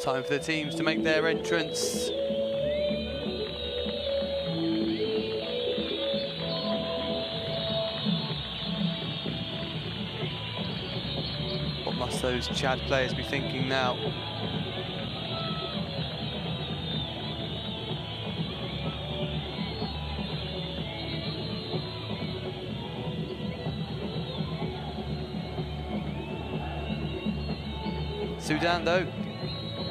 Time for the teams to make their entrance. What must those Chad players be thinking now? Sudan, though,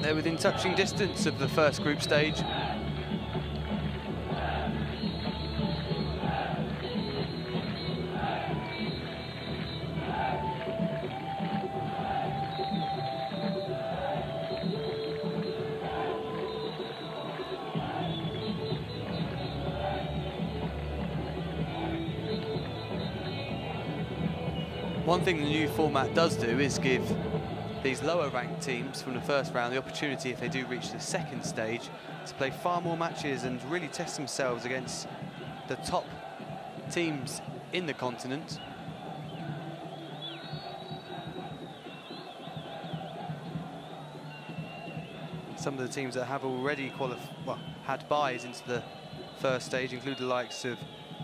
they're within touching distance of the first group stage. One thing the new format does do is give these lower ranked teams from the first round the opportunity, if they do reach the second stage, to play far more matches and really test themselves against the top teams in the continent. Some of the teams that have already had buys into the first stage include the likes of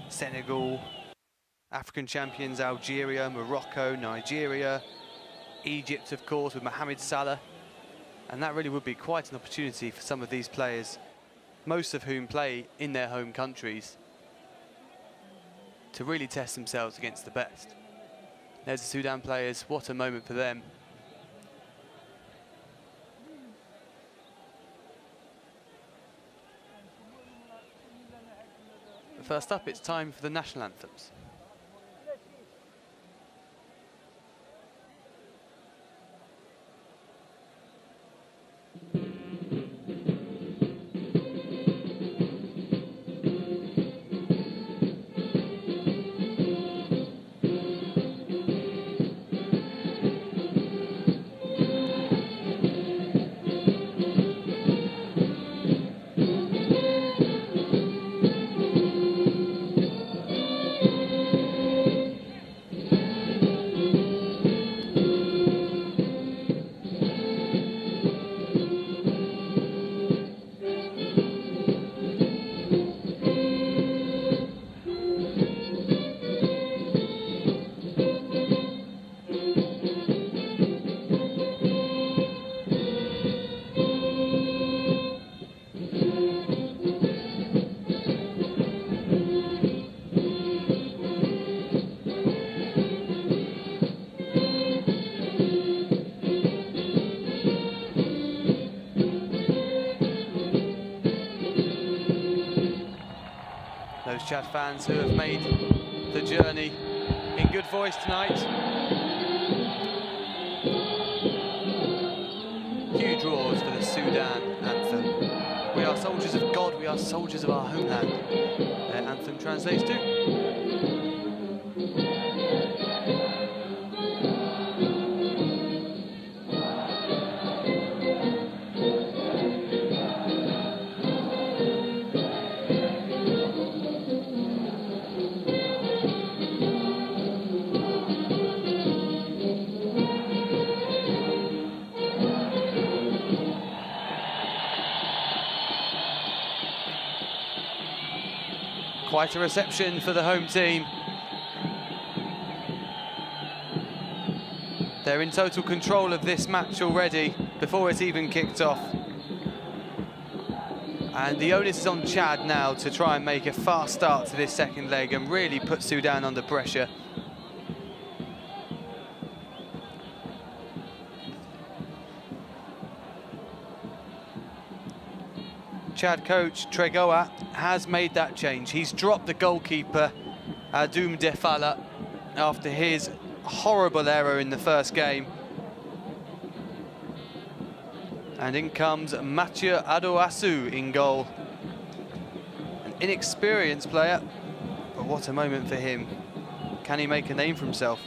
Senegal, African champions Algeria, Morocco, Nigeria, Egypt, of course, with Mohamed Salah. And that really would be quite an opportunity for some of these players, most of whom play in their home countries, to really test themselves against the best. There's the Sudan players. What a moment for them. But first up, it's time for the national anthems. Those Chad fans who have made the journey in good voice tonight. Huge roars for the Sudan anthem. We are soldiers of God, we are soldiers of our homeland. Their anthem translates to. Quite a reception for the home team. They're in total control of this match already before it's even kicked off. And the onus is on Chad now to try and make a fast start to this second leg and really put Sudan under pressure. Chad coach Tregoa has made that change. He's dropped the goalkeeper Adoum Defala after his horrible error in the first game. And in comes Mathieu Adoasu in goal. An inexperienced player, but what a moment for him. Can he make a name for himself?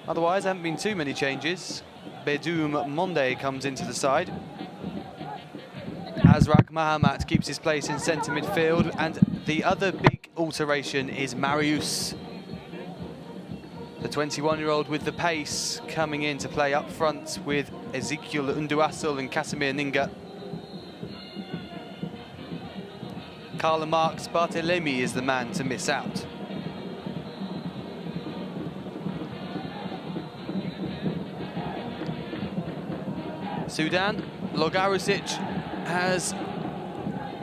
Otherwise, there haven't been too many changes. Bedoum Monde comes into the side. Azrak Mahamat keeps his place in centre midfield, and the other big alteration is Marius. The 21-year-old with the pace coming in to play up front with Ezekiel Unduasul and Casimir Ninga. Karl Marx Barthelemy is the man to miss out. Sudan, Logarusic has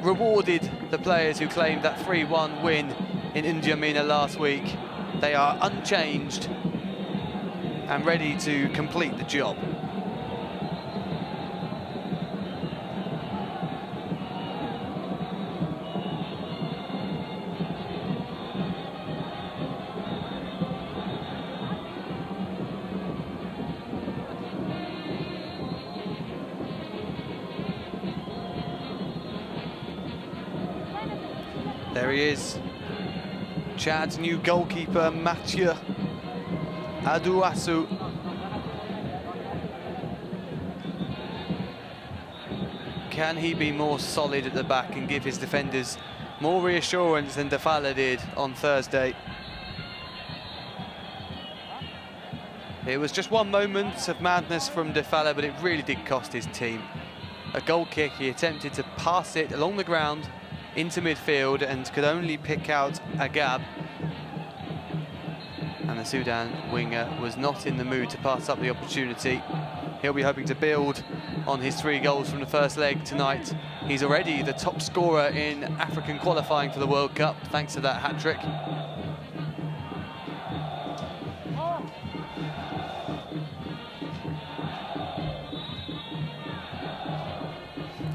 rewarded the players who claimed that 3-1 win in N'Djamena last week. They are unchanged and ready to complete the job. There he is, Chad's new goalkeeper, Mathieu Adouassou. Can he be more solid at the back and give his defenders more reassurance than Defala did on Thursday? It was just one moment of madness from Defala, but it really did cost his team. A goal kick, he attempted to pass it along the ground into midfield and could only pick out Agab. And the Sudan winger was not in the mood to pass up the opportunity. He'll be hoping to build on his 3 goals from the first leg tonight. He's already the top scorer in African qualifying for the World Cup, thanks to that hat-trick.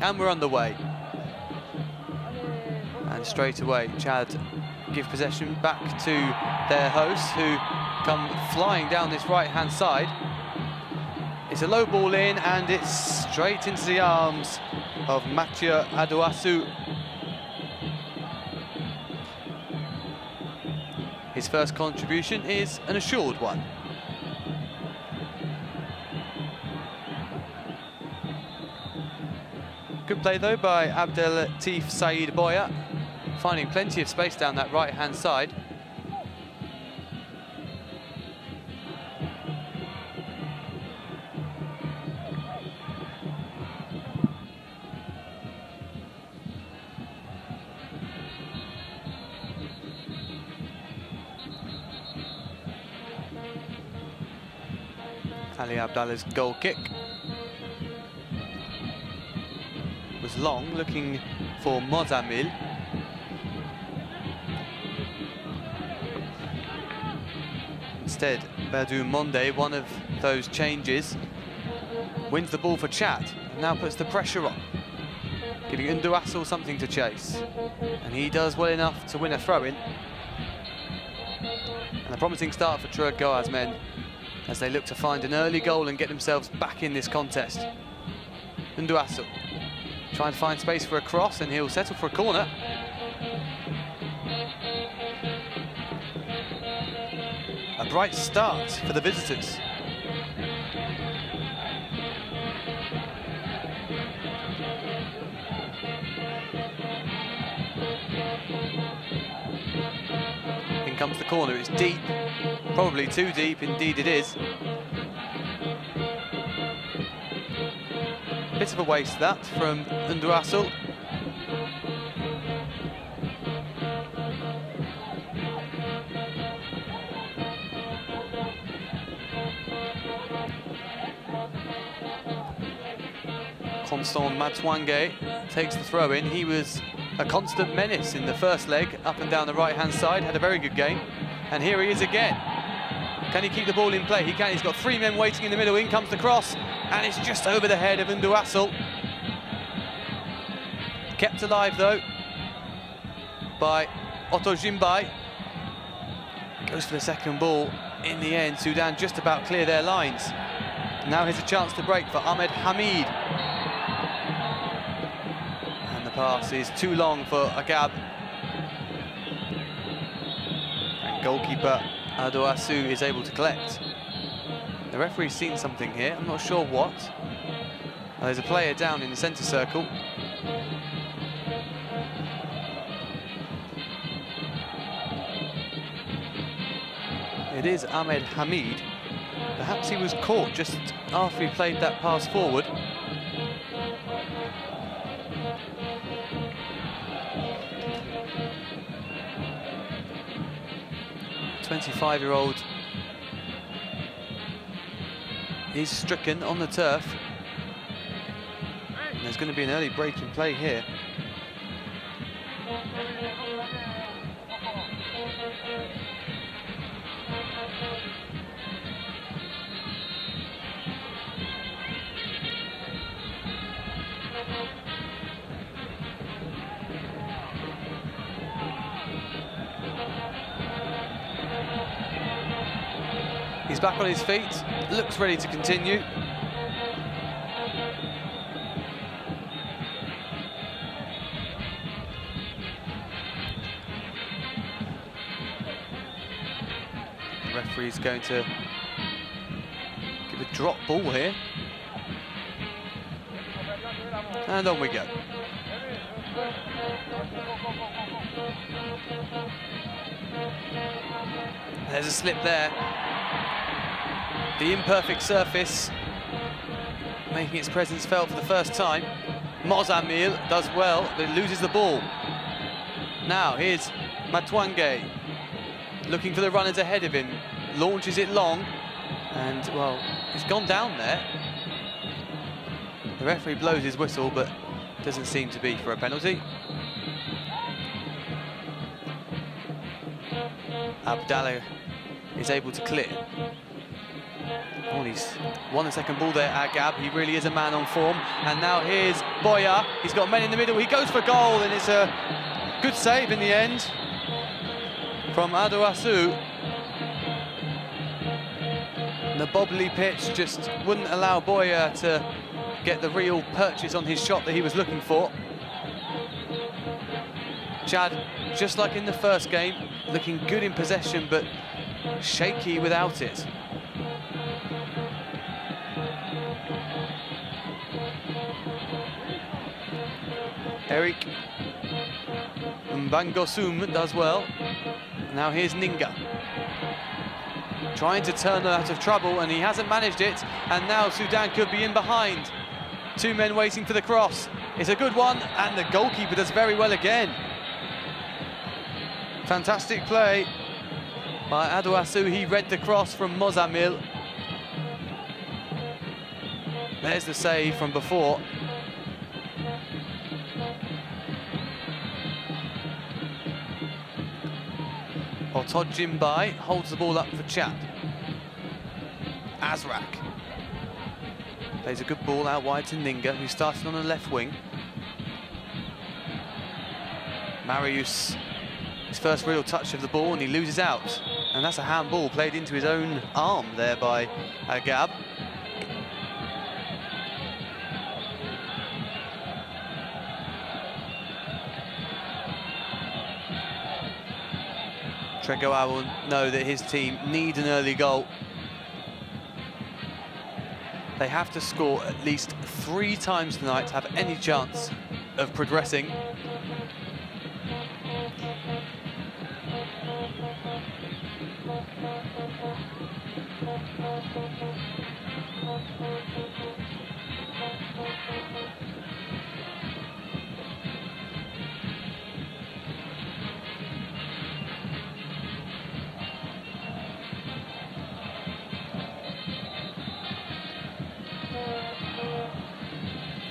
And we're underway. And straight away, Chad give possession back to their hosts, who come flying down this right-hand side. It's a low ball in, and it's straight into the arms of Mathieu Adouassou. His first contribution is an assured one. Good play, though, by Abdel Latif Said Boya, finding plenty of space down that right-hand side. Ali Abdallah's goal kick was long, looking for Mozamil. Instead, Badou Monde, one of those changes, wins the ball for Chad, and now puts the pressure on, giving Unduasul something to chase. And he does well enough to win a throw-in. And a promising start for Trua Goa's men as they look to find an early goal and get themselves back in this contest. Unduasul trying to find space for a cross, and he'll settle for a corner. A bright start for the visitors. In comes the corner, it's deep, probably too deep, indeed it is. Bit of a waste that from Unduasul. Constant Matwange takes the throw in. He was a constant menace in the first leg, up and down the right-hand side, had a very good game. And here he is again. Can he keep the ball in play? He can. He's got 3 men waiting in the middle. In comes the cross, and it's just over the head of Unduasul. Kept alive, though, by Otto Jimbai. Goes for the second ball. In the end, Sudan just about clear their lines. Now here's a chance to break for Ahmed Hamid. And the pass is too long for Agab. And goalkeeper Adouassou is able to collect. The referee's seen something here, I'm not sure what. There's a player down in the centre circle. It is Ahmed Hamid. Perhaps he was caught just after he played that pass forward. The 25-year-old is stricken on the turf. And there's going to be an early break in play here. He's back on his feet, looks ready to continue. The referee's going to give a drop ball here. And on we go. There's a slip there. The imperfect surface making its presence felt for the first time. Mozamil does well, but loses the ball. Now here's Matwange looking for the runners ahead of him. Launches it long, and well, it's gone down there. The referee blows his whistle, but doesn't seem to be for a penalty. Abdallah is able to clear. Oh, he's won the second ball there, Agab. He really is a man on form. And now here's Boya. He's got men in the middle. He goes for goal, and it's a good save in the end from Adoasu. The bobbly pitch just wouldn't allow Boya to get the real purchase on his shot that he was looking for. Chad, just like in the first game, looking good in possession, but shaky without it. Eric Mbangosum does well. Now here's Ninga. Trying to turn them out of trouble, and he hasn't managed it. And now Sudán could be in behind. Two men waiting for the cross. It's a good one, and the goalkeeper does very well again. Fantastic play by Adoasu. He read the cross from Mozamil. There's the save from before. Otod Jimbai holds the ball up for Chad. Azrak plays a good ball out wide to Ninga, who started on the left wing. Marius, his first real touch of the ball, and he loses out. And that's a handball played into his own arm there by Agab. Tregoa will know that his team need an early goal. They have to score at least 3 times tonight to have any chance of progressing.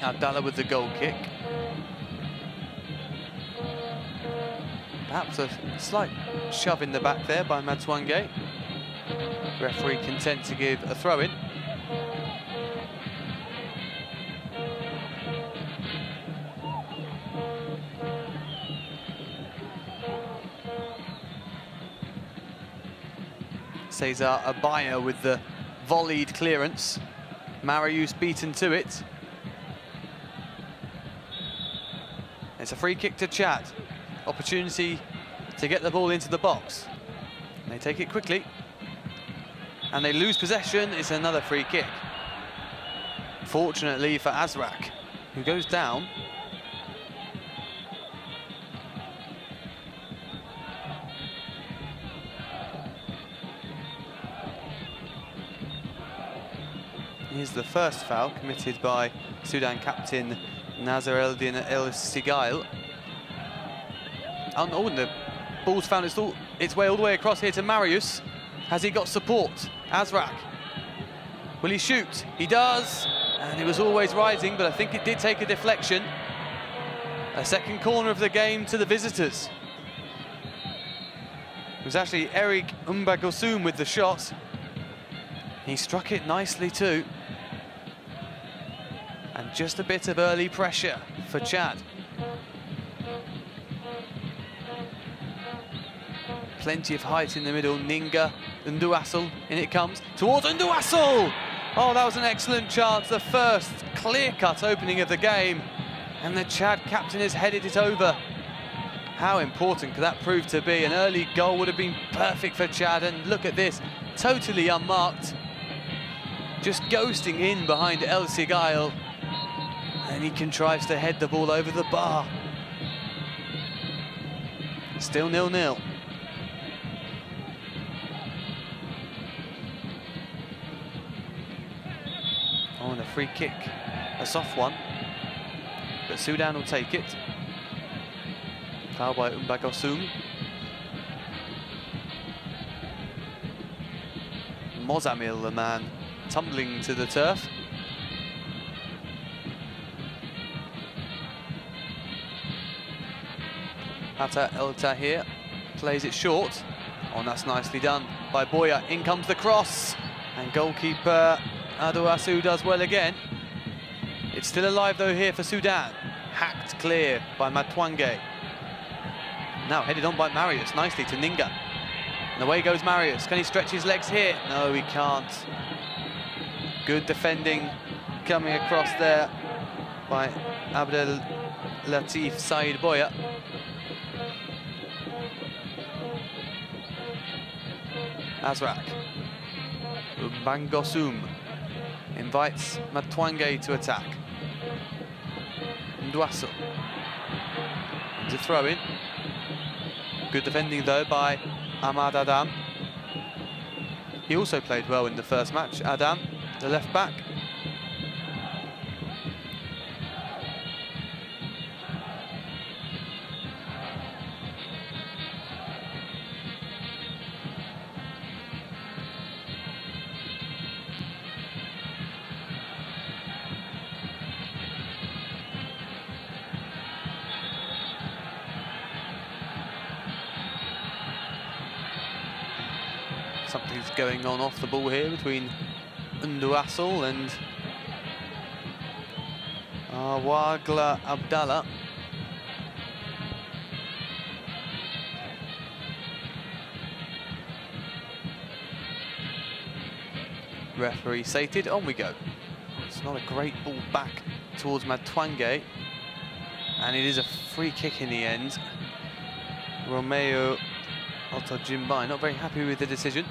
Abdallah with the goal kick. Perhaps a slight shove in the back there by Matwange. Referee content to give a throw-in. Cesar Abaya with the volleyed clearance. Marius beaten to it. It's a free kick to Chad. Opportunity to get the ball into the box. They take it quickly. And they lose possession. It's another free kick. Fortunately for Azrak, who goes down. Here's the first foul committed by Sudan captain Nazar Eldin El Sigail. Oh, and the ball's found its way all the way across here to Marius. Has he got support? Azrak. Will he shoot? He does. And it was always rising, but I think it did take a deflection. A second corner of the game to the visitors. It was actually Eric Mbagosum with the shot. He struck it nicely too. And just a bit of early pressure for Chad. Plenty of height in the middle. Ninga, Nduassel, in it comes. Towards Nduassel! Oh, that was an excellent chance. The first clear-cut opening of the game. And the Chad captain has headed it over. How important could that prove to be? An early goal would have been perfect for Chad. And look at this, totally unmarked. Just ghosting in behind El Sigail. And he contrives to head the ball over the bar. Still 0-0. Oh, and a free kick. A soft one. But Sudan will take it. Foul by Mbagosum. Mozamil, the man, tumbling to the turf. Hatta El Tahir plays it short. Oh, and that's nicely done by Boya. In comes the cross. And goalkeeper Adouassou does well again. It's still alive though here for Sudan. Hacked clear by Matwange. Now headed on by Marius, nicely to Ninga. And away goes Marius. Can he stretch his legs here? No, he can't. Good defending coming across there by Abdel Latif Said Boya. Azrak. Mbangosum invites Matwange to attack. Nduassel to throw in. Good defending though by Ahmad Adam. He also played well in the first match. Adam, the left back. Something's going on off the ball here between Nduassel and Wagla Abdallah. Referee sated, on we go. It's not a great ball back towards Matwange. And it is a free kick in the end. Romeo Altojimbai not very happy with the decision.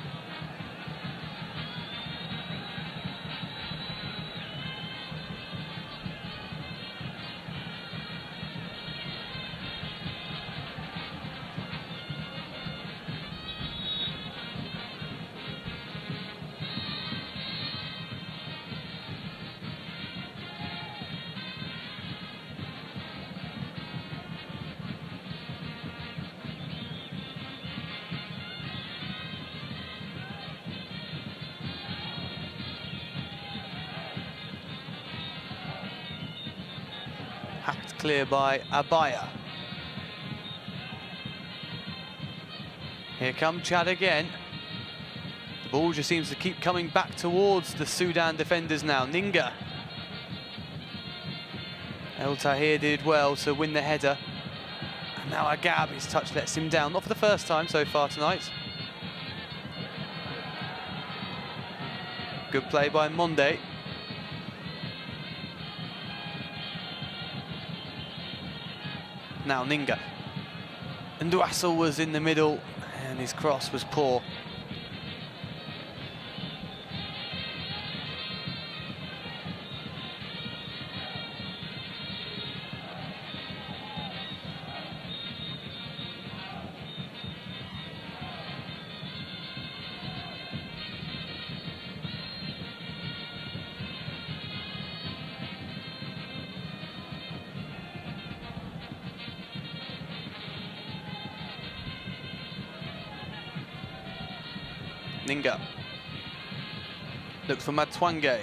Hacked clear by Abaya. Here come Chad again. The ball just seems to keep coming back towards the Sudan defenders now. Ninga. El Tahir did well to win the header. And now Agab, his touch lets him down. Not for the first time so far tonight. Good play by Monde. Now Ninga. Nduassel was in the middle and his cross was poor. Ninga looks for Matwange,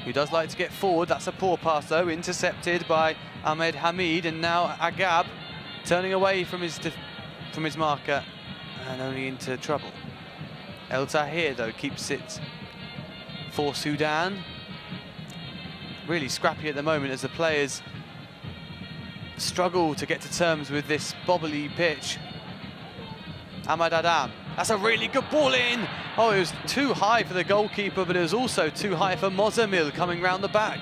who does like to get forward. That's a poor pass though, intercepted by Ahmed Hamid, and now Agab turning away from his marker and only into trouble. El Tahir though keeps it for Sudan. Really scrappy at the moment as the players struggle to get to terms with this bobbly pitch. Ahmad Adam, that's a really good ball in. Oh, it was too high for the goalkeeper, but it was also too high for Mozamil coming round the back.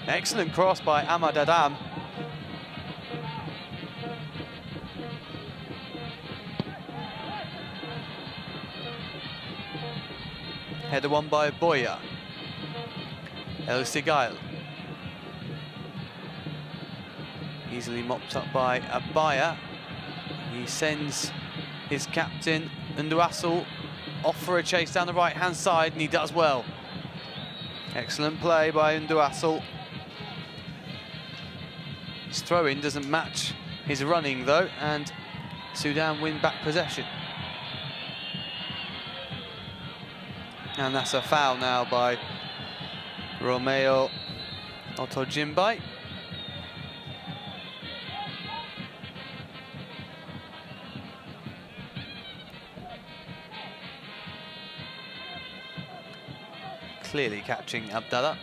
Excellent cross by Ahmad Adam. Header won by Boya. El Sigail. Easily mopped up by Abaya. He sends his captain, Nduassel, off for a chase down the right-hand side, and he does well. Excellent play by Nduassel. His throw-in doesn't match his running, though, and Sudan win back possession. And that's a foul now by Romeo Otojimbai. Clearly catching Abdallah.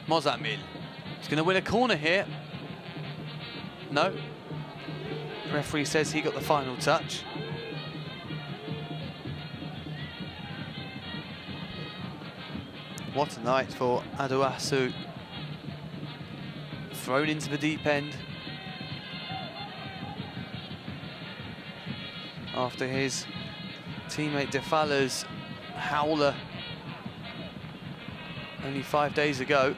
Mozamil. He's going to win a corner here. No. The referee says he got the final touch. What a night for Aduasu. Thrown into the deep end after his teammate Defala's howler only 5 days ago.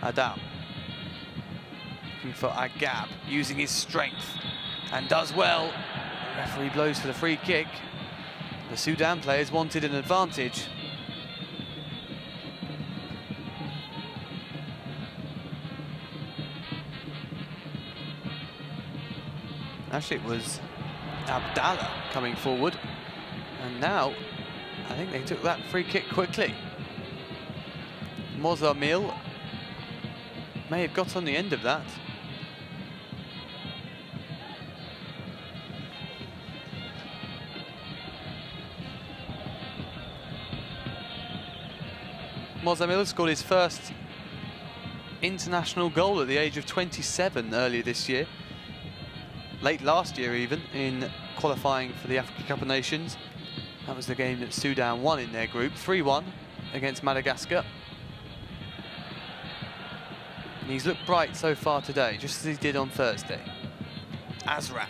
Adam looking for Agab, using his strength, and does well. The referee blows for the free kick. The Sudan players wanted an advantage. Actually, it was Abdallah coming forward, and now I think they took that free kick quickly. Mozamil may have got on the end of that. Mozamil scored his first international goal at the age of 27 earlier this year. Late last year even, in qualifying for the Africa Cup of Nations. That was the game that Sudan won in their group, 3-1 against Madagascar. And he's looked bright so far today, just as he did on Thursday. Azrak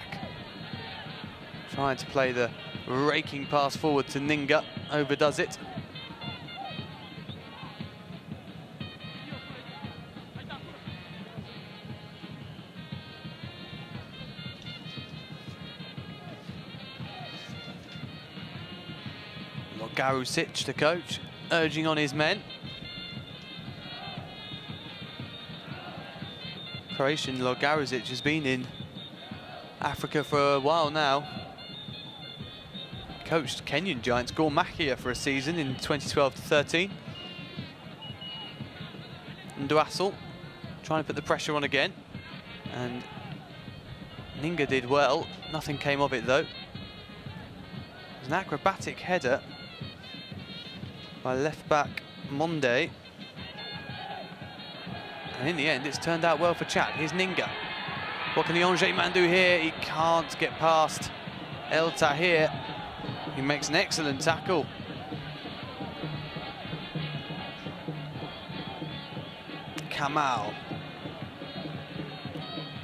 trying to play the raking pass forward to Ninga, overdoes it. Garusic, the coach, urging on his men. Croatian Logarusic has been in Africa for a while now. Coached Kenyan giants Gormahia for a season in 2012-13. Nduassel trying to put the pressure on again, and Ninga did well. Nothing came of it though. It was an acrobatic header by left-back Monde. And in the end, it's turned out well for Chad. Here's Ninga. What can the Angers man do here? He can't get past El Tahir. He makes an excellent tackle. Kamal.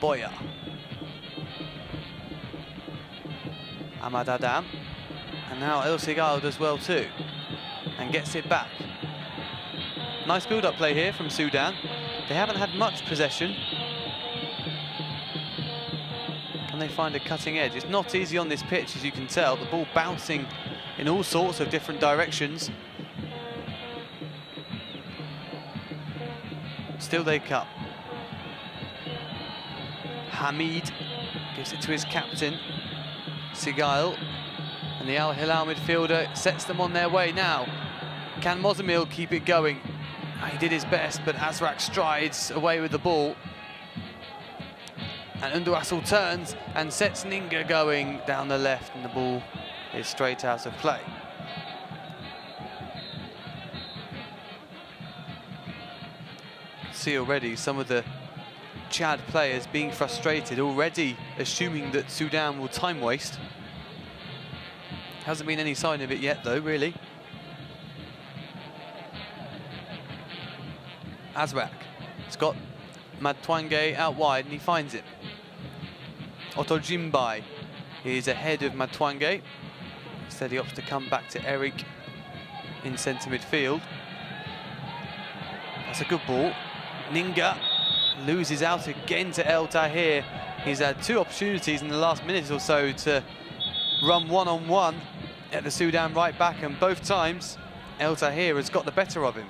Boya. Ahmad Adam. And now El Sigal does well too, and gets it back. Nice build-up play here from Sudan. They haven't had much possession. Can Can they find a cutting edge? It's not easy on this pitch, as you can tell. The ball bouncing in all sorts of different directions. Still they cut. Hamid gives it to his captain, Sigail, and the Al Hilal midfielder sets them on their way now. Can Mozamil keep it going? He did his best, but Azraq strides away with the ball. And Unduasul turns and sets Ninga going down the left, and the ball is straight out of play. See already some of the Chad players being frustrated, already assuming that Sudan will time waste. Hasn't been any sign of it yet though, really. Azraq, it's got Matwange out wide and he finds it. Otojimbai is ahead of Matwange. Instead he opts to come back to Eric in centre midfield. That's a good ball. Ninga loses out again to El Tahir. He's had 2 opportunities in the last minute or so to run one-on-one at the Sudan right back, and both times El Tahir has got the better of him.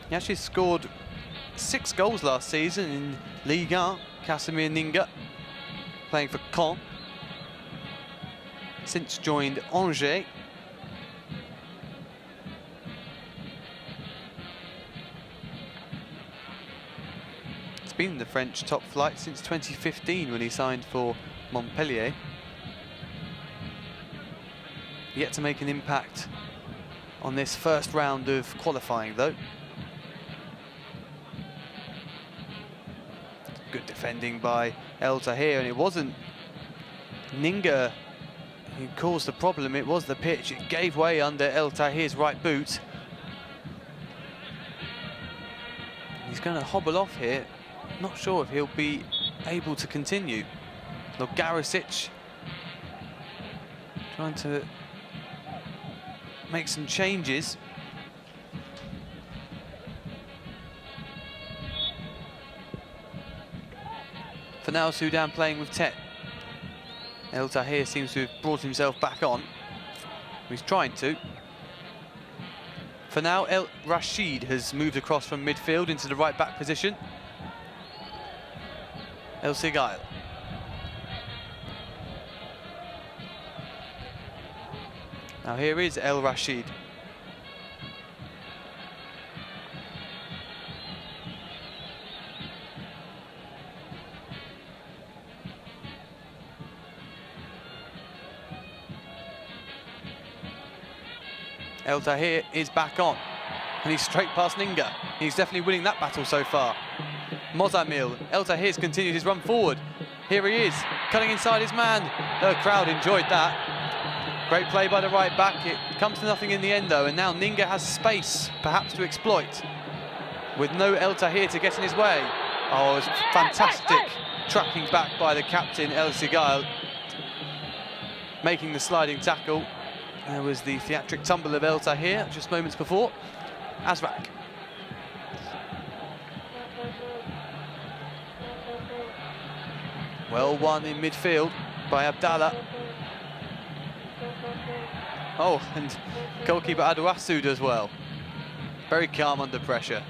He actually scored 6 goals last season in Ligue 1, Casimir Ninga, playing for Caen. Since joined Angers. Been in the French top flight since 2015 when he signed for Montpellier. Yet to make an impact on this first round of qualifying though. Good defending by El Tahir, and it wasn't Ninga who caused the problem, it was the pitch. It gave way under El Tahir's right boot. He's going to hobble off here. Not sure if he'll be able to continue. Garisic trying to make some changes. For now, Sudan playing with 10. El Tahir seems to have brought himself back on. He's trying to. For now, El Rashid has moved across from midfield into the right back position. El Sigail. Now here is El Rashid. El Tahir is back on, and he's straight past Ninga. He's definitely winning that battle so far. Mozamil, El Tahir's continued his run forward. Here he is, cutting inside his man. The crowd enjoyed that. Great play by the right back. It comes to nothing in the end though, and now Ninga has space, perhaps to exploit, with no El Tahir to get in his way. Oh, it was fantastic tracking back by the captain, El Sigail, making the sliding tackle. There was the theatric tumble of El Tahir just moments before. Azraq. Well won in midfield by Abdallah. Oh, and goalkeeper Adouassou does well. Very calm under pressure.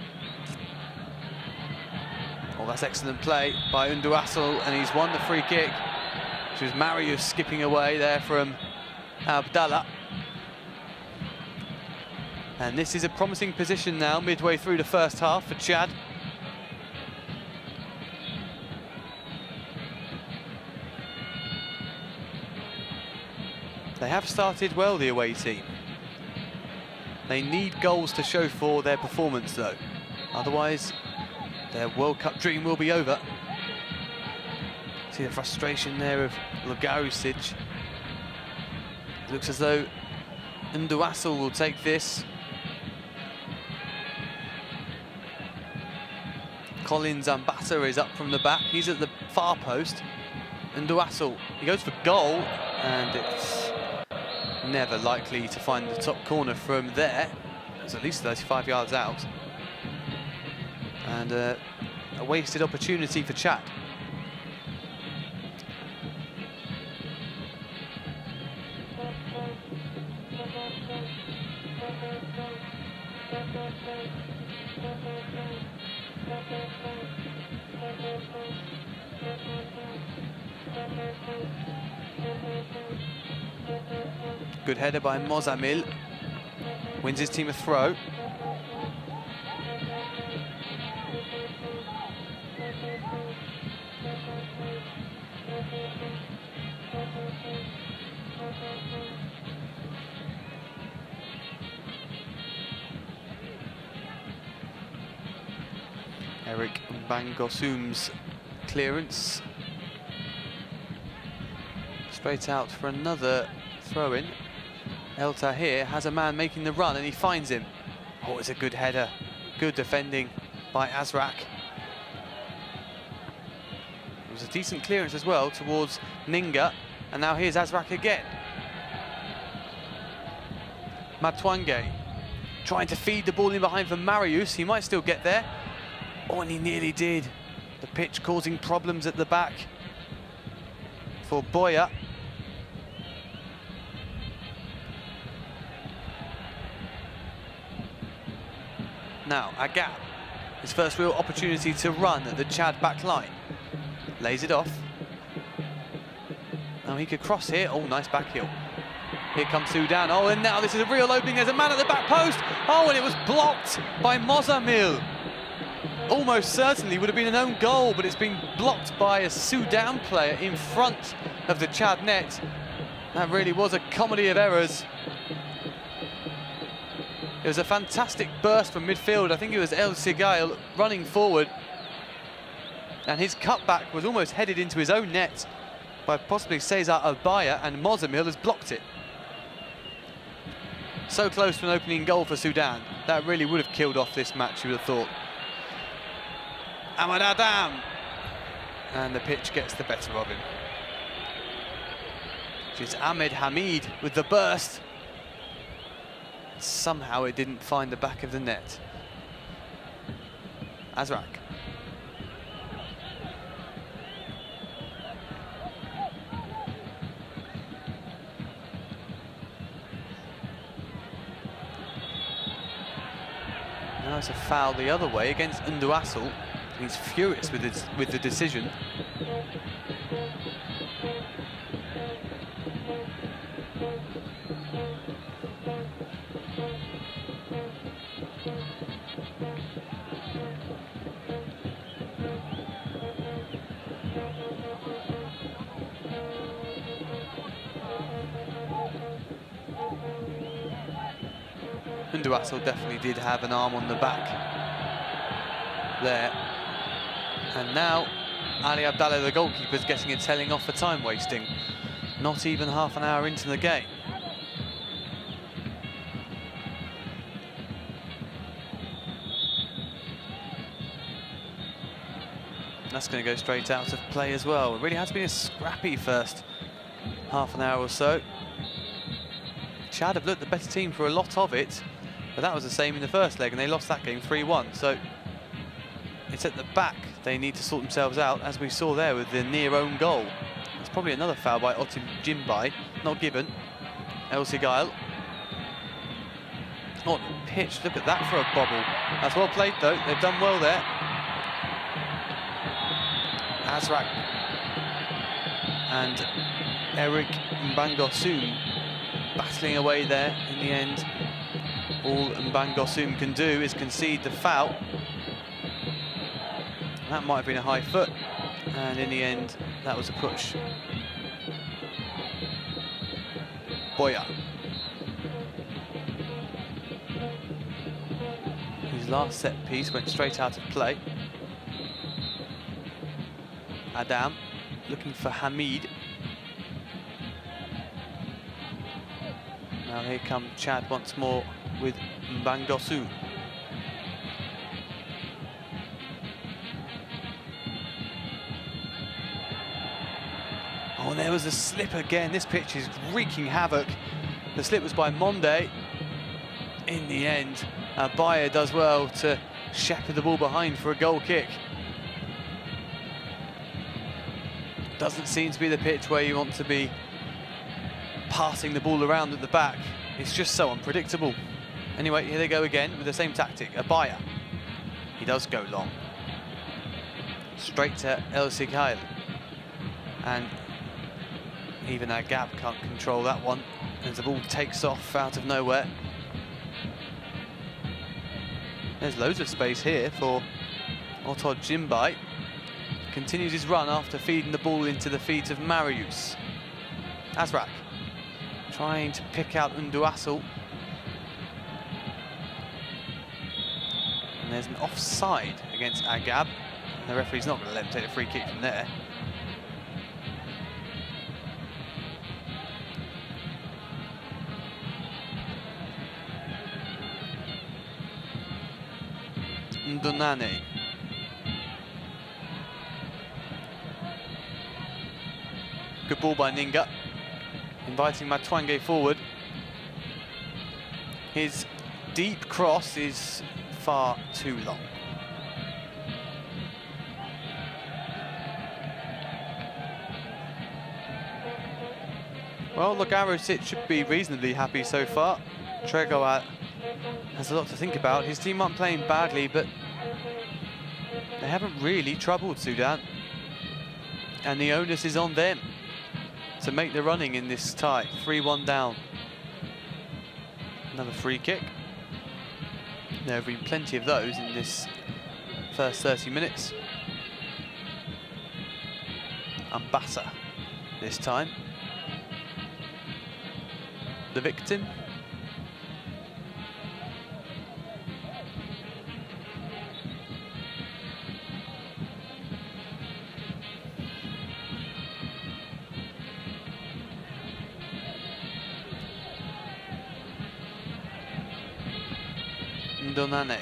Oh, that's excellent play by Unduasul, and he's won the free kick. Which was Marius skipping away there from Abdallah. And this is a promising position now, midway through the first half for Chad. They have started well, the away team. They need goals to show for their performance, though. Otherwise, their World Cup dream will be over. See the frustration there of Garisic. Looks as though Unduasul will take this. Collins Ambassa is up from the back. He's at the far post. Unduasul, he goes for goal, and it's never likely to find the top corner from there. It's at least 35 yards out. And a wasted opportunity for Chad. Good header by Mozamil. Wins his team a throw. Eric Mbangosum's clearance. Straight out for another throw-in. El Tahir has a man making the run and he finds him. Oh, it's a good header. Good defending by Azrak. It was a decent clearance as well towards Ninga. And now here's Azrak again. Matwange trying to feed the ball in behind for Marius. He might still get there. Oh, and he nearly did. The pitch causing problems at the back for Boya. Now, Agap, his first real opportunity to run at the Chad back line. Lays it off. Now he could cross here. Oh, nice back heel. Here comes Sudán. Oh, and now this is a real opening. There's a man at the back post. Oh, and it was blocked by Mozamil. Almost certainly would have been an own goal, but it's been blocked by a Sudán player in front of the Chad net. That really was a comedy of errors. It was a fantastic burst from midfield. I think it was El Sigail running forward. And his cutback was almost headed into his own net by possibly Cesar Abaya, and Mozamil has blocked it. So close to an opening goal for Sudán. That really would have killed off this match, you would have thought. Ahmad Adam. And the pitch gets the better of him. It's Ahmed Hamid with the burst. Somehow it didn't find the back of the net. Azrak. Now it's a foul the other way against Unduassel. He's furious with the decision. Unduassel definitely did have an arm on the back there. And now Ali Abdallah, the goalkeeper, is getting a telling off for time wasting. Not even half an hour into the game. That's going to go straight out of play as well. It really has been a scrappy first half an hour or so. Chad have looked the better team for a lot of it, but that was the same in the first leg, and they lost that game 3-1. So it's at the back they need to sort themselves out, as we saw there with the near own goal. It's probably another foul by Otim Jimbai, not given. El Sigail. Oh, pitch, look at that for a bobble. That's well played though, they've done well there. Azrak and Eric Mbangosum battling away there in the end. All Mbangosum can do is concede the foul. That might have been a high foot, and in the end that was a push. Boya. His last set piece went straight out of play. Adam looking for Hamid. Now here come Chad once more with Mbangosu. Oh, and there was a slip again. This pitch is wreaking havoc. The slip was by Monde. In the end, Bayer does well to shepherd the ball behind for a goal kick. Doesn't seem to be the pitch where you want to be passing the ball around at the back. It's just so unpredictable. Anyway, here they go again with the same tactic. Abaya. He does go long. Straight to El Sikhail. And even Agab can't control that one as the ball takes off out of nowhere. There's loads of space here for Otod Jimbai. Continues his run after feeding the ball into the feet of Marius. Azrak trying to pick out Unduasul. And there's an offside against Agab. And the referee's not going to let him take a free kick from there. Ndonane. Good ball by Ninga, inviting Matwange forward. His deep cross is far too long. Well, Logarusic should be reasonably happy so far. Tregoat has a lot to think about. His team aren't playing badly, but they haven't really troubled Sudan. And the onus is on them to make the running in this tie. 3-1 down. Another free kick. There have been plenty of those in this first 30 minutes. Ambassa this time. The victim. Ndonane.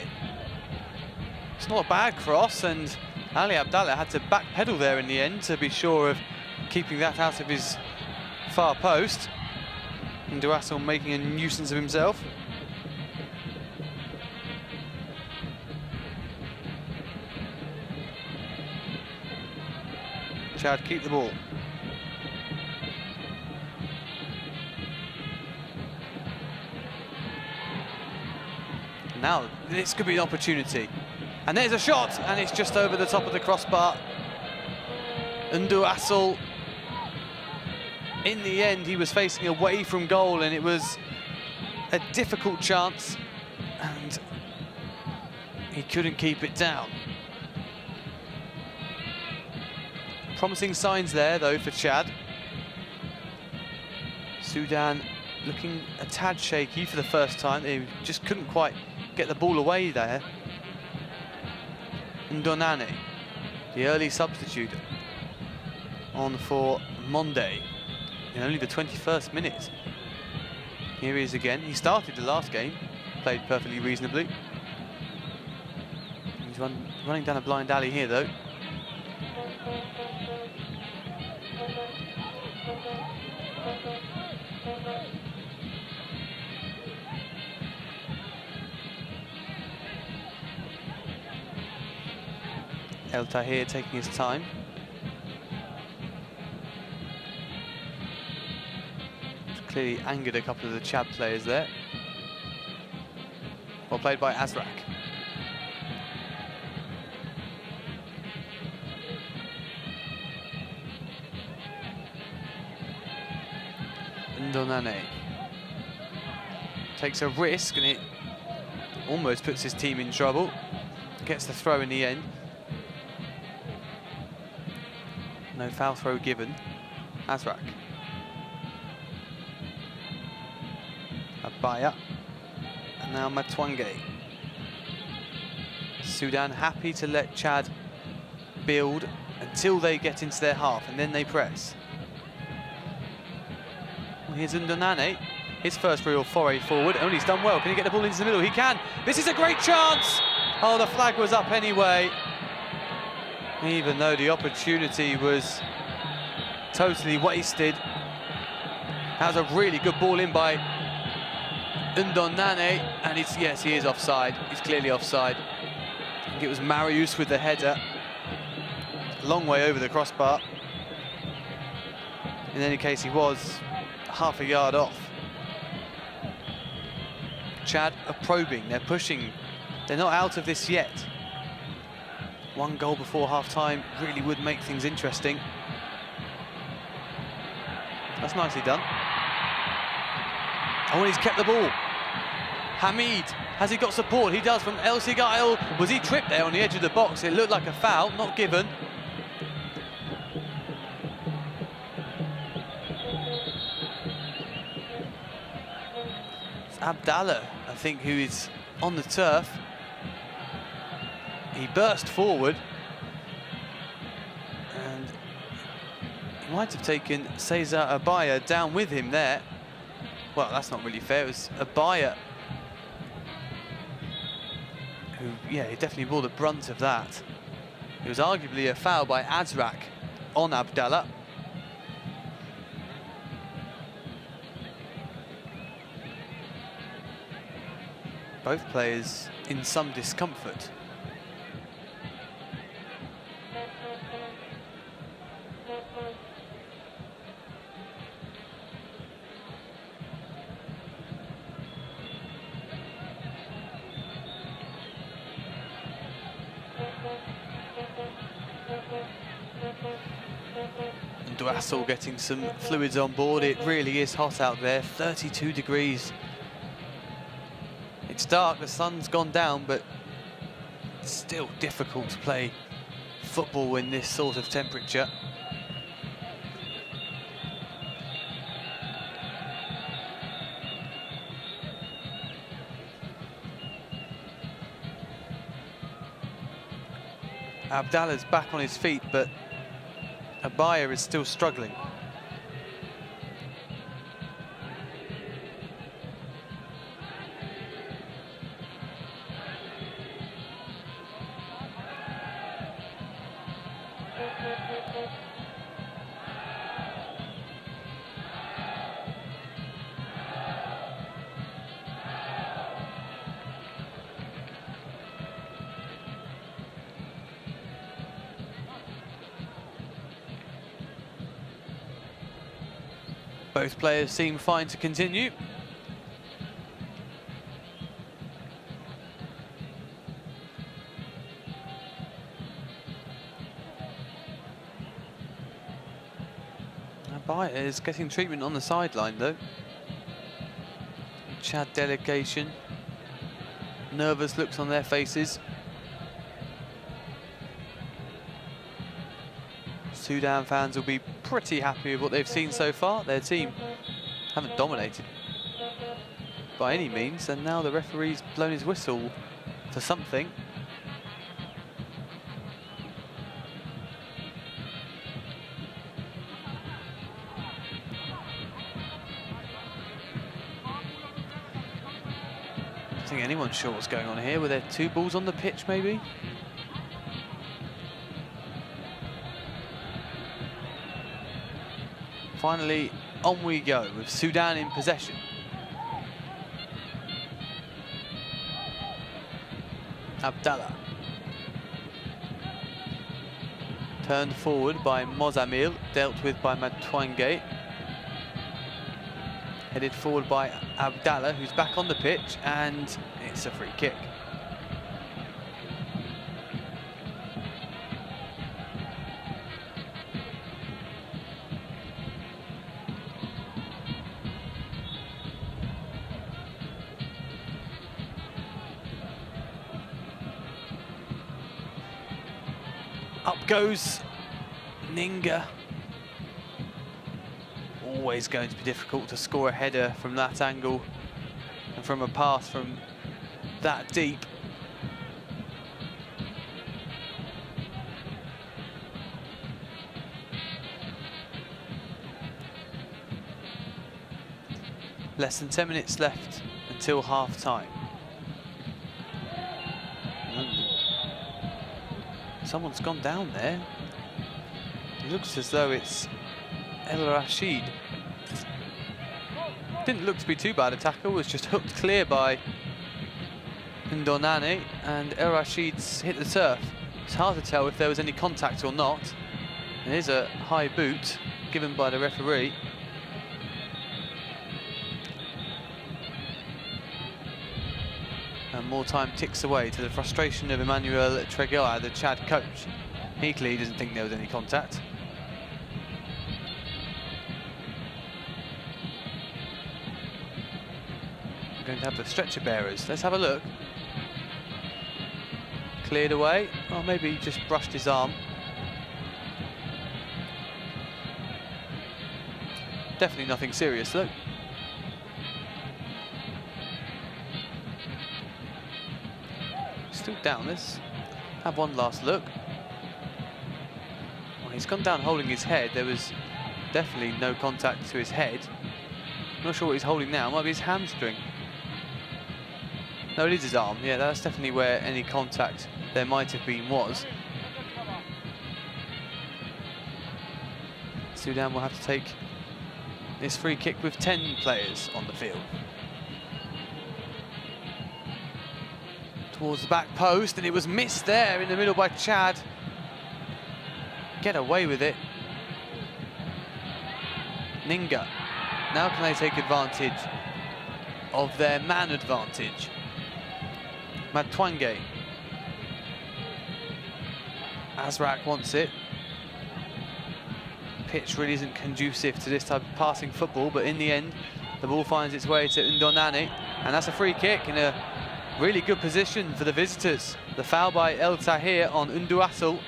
It's not a bad cross, and Ali Abdallah had to backpedal there in the end to be sure of keeping that out of his far post. And Duassel making a nuisance of himself. Chad keep the ball. Now, this could be an opportunity. And there's a shot, and it's just over the top of the crossbar. Nduassel, in the end, he was facing away from goal, and it was a difficult chance, and he couldn't keep it down. Promising signs there, though, for Chad. Sudan looking a tad shaky for the first time. They just couldn't quite get the ball away there. Ndonane, the early substitute, on for Monde in only the 21st minute. Here he is again. He started the last game, played perfectly reasonably. He's running down a blind alley here, though. El Tahir taking his time. Clearly angered a couple of the Chad players there. Well played by Azrak. Ndonane takes a risk, and it almost puts his team in trouble. Gets the throw in the end. No foul throw given. Azrak. Abaya. And now Matwange. Sudan happy to let Chad build until they get into their half, and then they press. Well, here's Ndonane. His first real foray forward. Only he's done well. Can he get the ball into the middle? He can. This is a great chance. Oh, the flag was up anyway. Even though the opportunity was totally wasted. That was a really good ball in by Ndonane, and yes, he is offside. He's clearly offside. think it was Marius with the header. Long way over the crossbar. In any case, he was half a yard off. Chad are probing, they're pushing. They're not out of this yet. One goal before half-time really would make things interesting. That's nicely done. Oh, and he's kept the ball. Hamid, has he got support? He does from El Sigail. Was he tripped there on the edge of the box? It looked like a foul, not given. It's Abdallah, I think, who is on the turf. He burst forward. And he might have taken Cesar Abaya down with him there. Well, that's not really fair. It was Abaya who, yeah, he definitely bore the brunt of that. It was arguably a foul by Azrak on Abdallah. Both players in some discomfort. And Dwassel getting some fluids on board. It really is hot out there, 32 degrees. It's dark, the sun's gone down, but it's still difficult to play football in this sort of temperature. Abdallah's back on his feet, but Abaya is still struggling. Both players seem fine to continue. Abaya is getting treatment on the sideline though. Chad delegation. Nervous looks on their faces. Sudan fans will be pretty happy with what they've seen so far. Their team haven't dominated by any means, and now the referee's blown his whistle for something. I don't think anyone's sure what's going on here. Were there two balls on the pitch, maybe? Finally, on we go with Sudan in possession. Abdallah. Turned forward by Mozamil, dealt with by Matwange. Headed forward by Abdallah, who's back on the pitch, and it's a free kick. Up goes Ninga. Always going to be difficult to score a header from that angle and from a pass from that deep. Less than 10 minutes left until half-time. Someone's gone down there. It looks as though it's El Rashid. Didn't look to be too bad a tackle, was just hooked clear by Ndonane, and El Rashid's hit the turf. It's hard to tell if there was any contact or not. It is a high boot given by the referee. And more time ticks away, to the frustration of Emmanuel Tregoa, the Chad coach. He clearly doesn't think there was any contact. We're going to have the stretcher bearers. Let's have a look. Cleared away. Oh, maybe he just brushed his arm. Definitely nothing serious though. Still down. Let's have one last look. Well, he's gone down holding his head. There was definitely no contact to his head. I'm not sure what he's holding now. It might be his hamstring. No, it is his arm. Yeah, that's definitely where any contact there might have been was. Sudan will have to take this free kick with 10 players on the field. Towards the back post, and it was missed there in the middle by Chad. Get away with it. Ninga. Now can they take advantage of their man advantage? Matwange. Azrak wants it. Pitch really isn't conducive to this type of passing football, but in the end, the ball finds its way to Ndonane, and that's a free kick in a really good position for the visitors. The foul by El Tahir on Unduassel.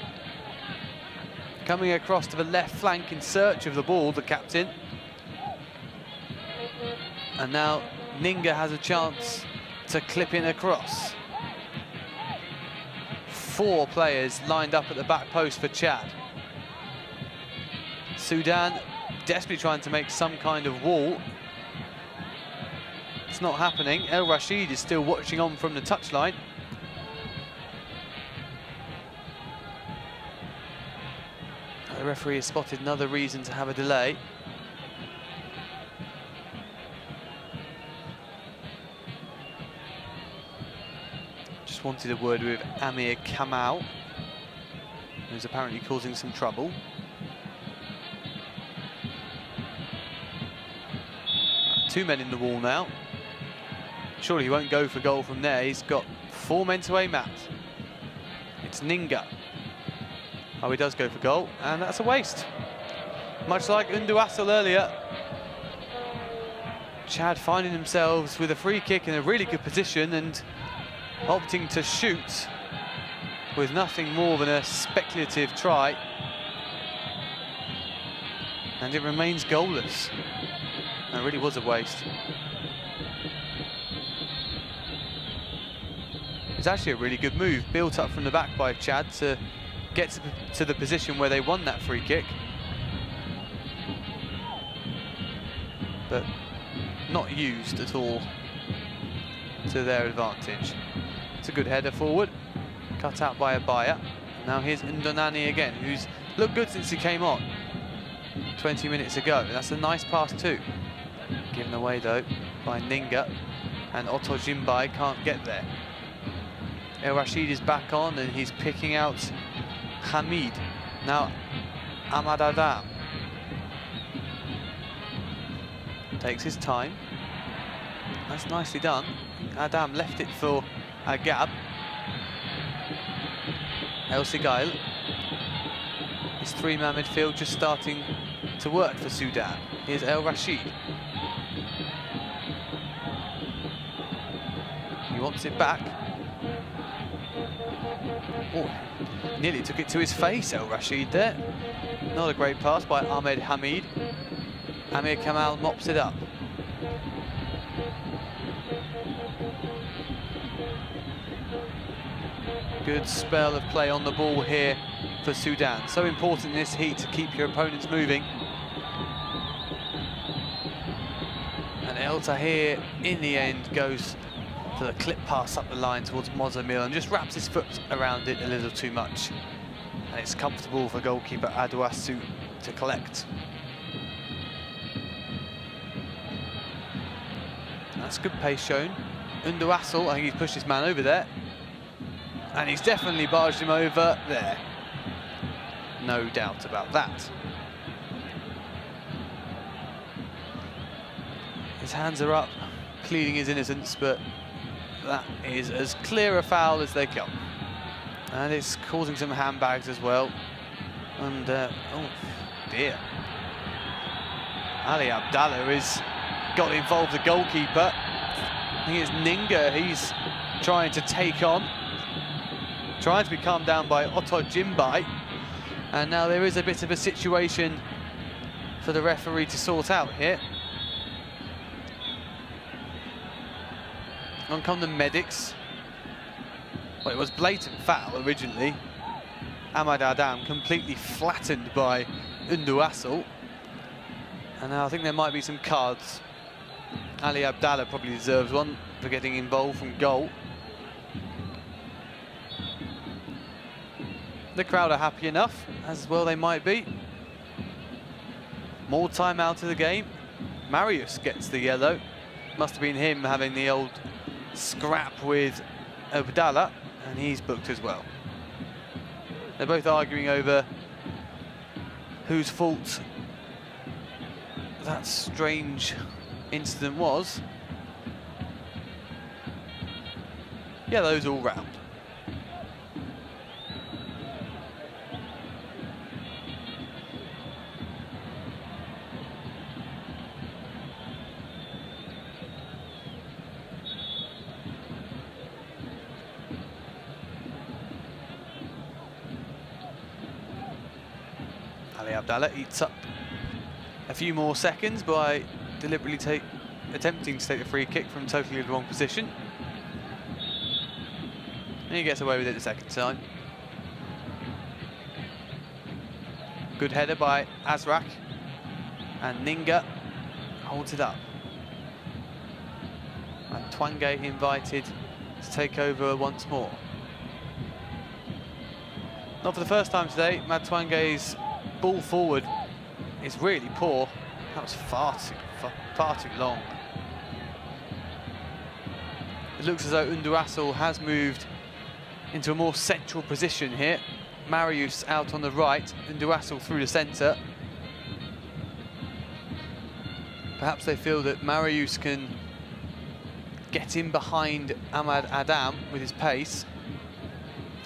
Coming across to the left flank in search of the ball, the captain. And now Ninga has a chance to clip in across. 4 players lined up at the back post for Chad. Sudan desperately trying to make some kind of wall. It's not happening. El Rashid is still watching on from the touchline. The referee has spotted another reason to have a delay. Just wanted a word with Amir Kamal, who's apparently causing some trouble. Two men in the wall now. Surely he won't go for goal from there. He's got 4 men to aim at. It's Ninga. Oh, he does go for goal, and that's a waste. Much like Unduassel earlier. Chad finding themselves with a free kick in a really good position and opting to shoot with nothing more than a speculative try. And it remains goalless. That really was a waste. It's actually a really good move, built up from the back by Chad to get to the position where they won that free kick. But not used at all to their advantage. It's a good header forward, cut out by Abaya. Now here's Ndonane again, who's looked good since he came on 20 minutes ago. That's a nice pass too. Given away though by Ninga, and Otto Jimbai can't get there. El Rashid is back on and he's picking out Hamid. Now Ahmad Adam takes his time. That's nicely done. Adam left it for Agab. El Sigail. His 3-man midfield just starting to work for Sudan. Here's El Rashid. He wants it back. Oh, nearly took it to his face, El Rashid there. Not a great pass by Ahmed Hamid. Amir Kamal mops it up. Good spell of play on the ball here for Sudan. So important in this heat to keep your opponents moving. And El Tahir, in the end, goes for the clip pass up the line towards Mozamil and just wraps his foot around it a little too much. And it's comfortable for goalkeeper Adouassou to collect. That's good pace shown. Unduassel, I think he's pushed his man over there. And he's definitely barged him over there. No doubt about that. His hands are up, pleading his innocence, but that is as clear a foul as they come. And it's causing some handbags as well. And, oh dear. Ali Abdallah has got involved, the goalkeeper. I think it's Ninga he's trying to take on. Trying to be calmed down by Otto Jimbai. And now there is a bit of a situation for the referee to sort out here. On come the medics. Well, it was blatant foul originally. Ahmad Adam completely flattened by Unduassel. And now I think there might be some cards. Ali Abdallah probably deserves one for getting involved from goal. The crowd are happy enough, as well they might be. More time out of the game. Marius gets the yellow. Must have been him having the old scrap with Abdallah, and he's booked as well. They're both arguing over whose fault that strange incident was. Yellows all round. Ali Abdallah eats up a few more seconds by deliberately attempting to take a free kick from totally the wrong position. And he gets away with it the second time. Good header by Azrak. And Ninga holds it up. And Twange invited to take over once more. Not for the first time today, Mad Twange's ball forward is really poor. That was far too long. It looks as though Unduassel has moved into a more central position here. Marius out on the right, Unduassel through the centre. Perhaps they feel that Marius can get in behind Ahmad Adam with his pace.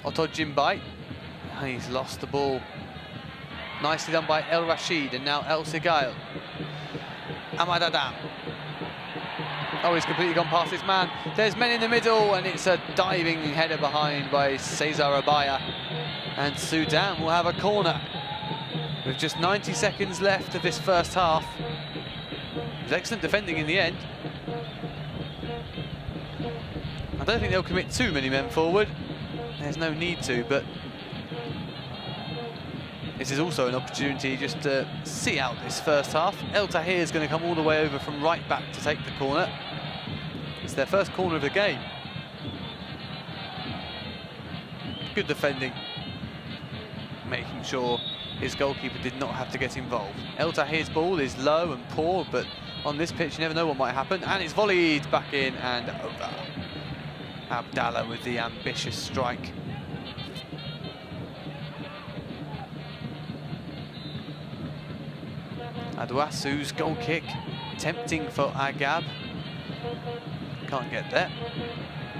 Otto Jimbai, he's lost the ball. Nicely done by El Rashid, and now El Sigail. Ahmad Adam. Oh, he's completely gone past his man. There's men in the middle, and it's a diving header behind by Cesar Abaya. And Sudán will have a corner. With just 90 seconds left of this first half. It was excellent defending in the end. I don't think they'll commit too many men forward. There's no need to, but this is also an opportunity just to see out this first half. El Tahir is going to come all the way over from right back to take the corner. It's their first corner of the game. Good defending. Making sure his goalkeeper did not have to get involved. El Tahir's ball is low and poor, but on this pitch you never know what might happen. And it's volleyed back in and over. Abdallah with the ambitious strike. Adouassu's goal kick, tempting for Agab. Can't get there.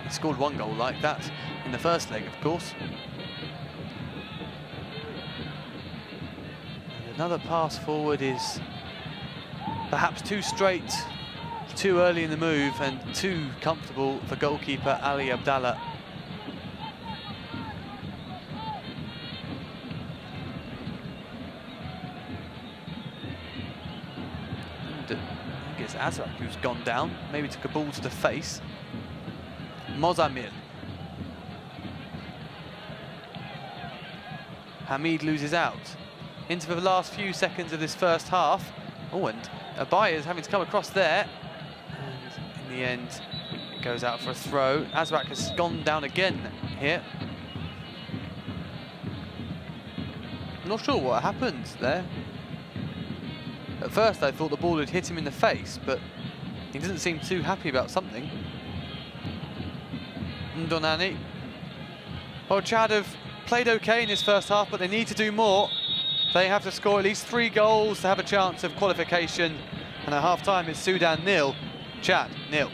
He scored one goal like that in the first leg, of course. And another pass forward is perhaps too straight, too early in the move, and too comfortable for goalkeeper Ali Abdallah. It's Azrak who's gone down, maybe took a ball to the face. Mozamil. Hamid loses out. Into the last few seconds of this first half. Oh, and Abaya's having to come across there. And in the end, it goes out for a throw. Azrak has gone down again here. I'm not sure what happened there. At first I thought the ball had hit him in the face, but he doesn't seem too happy about something. Ndonani. Well, Chad have played okay in this first half, but they need to do more. They have to score at least 3 goals to have a chance of qualification. And at half-time, it's Sudan 0, Chad 0.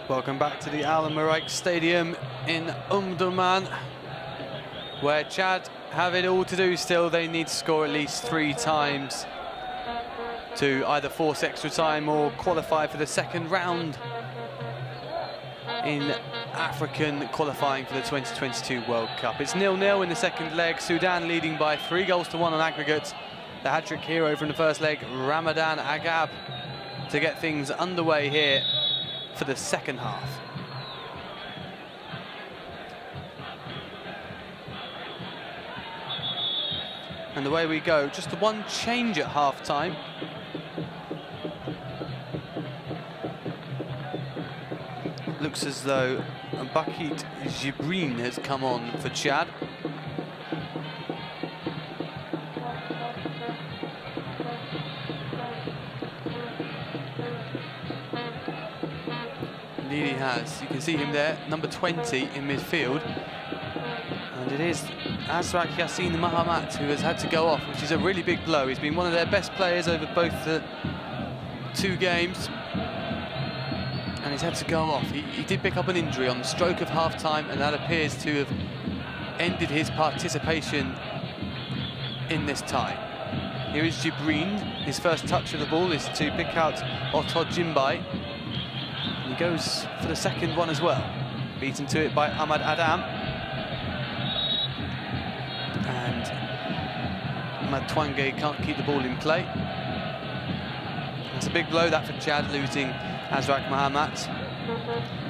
Welcome back to the Al Maraik Stadium in Omdurman, where Chad have it all to do still. They need to score at least 3 times to either force extra time or qualify for the second round in African qualifying for the 2022 World Cup. It's 0-0 in the second leg. Sudan leading by 3 goals to 1 on aggregate. The hat-trick hero from the first leg, Ramadan Agab, to get things underway here for the second half. And away we go. Just the one change at half-time. Looks as though Bakit Jibrin has come on for Chad. really has. You can see him there, number 20 in midfield. And it is Azraq Yassin Mahamat who has had to go off, which is a really big blow. He's been one of their best players over both the 2 games. And he's had to go off. He did pick up an injury on the stroke of half-time, and that appears to have ended his participation in this tie. Here is Jibreen. His first touch of the ball is to pick out Otto Jimbai. He goes for the second one as well. Beaten to it by Ahmad Adam. And Matwange can't keep the ball in play. It's a big blow that for Chad, losing Azraq Mahamat.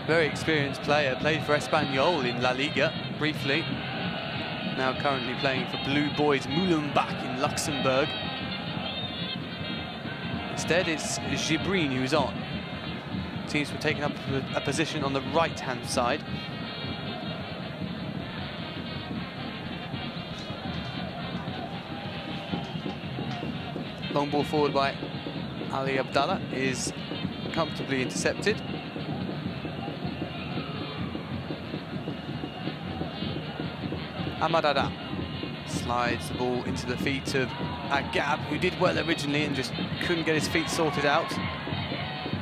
Very experienced player, played for Espanyol in La Liga briefly. Now currently playing for Blue Boys Molenbeek in Luxembourg. Instead it's Jibreen who's on. Teams were taking up a position on the right-hand side. Long ball forward by Ali Abdallah is comfortably intercepted. Ahmad Adam slides the ball into the feet of Agab, who did well originally and just couldn't get his feet sorted out.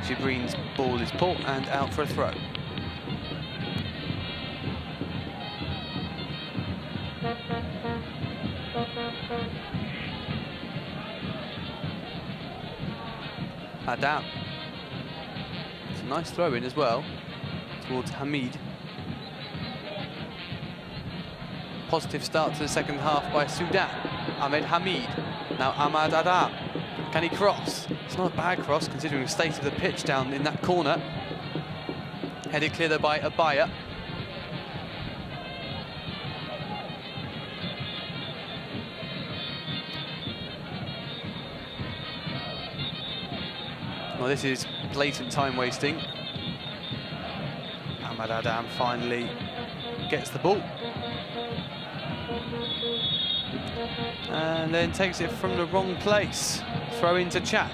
Jibreen's ball is pulled and out for a throw. Adam. It's a nice throw in as well towards Hamid. Positive start to the second half by Sudán. Ahmed Hamid. Now Ahmad Adam. Can he cross? It's not a bad cross considering the state of the pitch down in that corner. Headed clear though by Abaya. Well, this is blatant time wasting. Ahmad Adam finally gets the ball. And then takes it from the wrong place. Throw into Chad.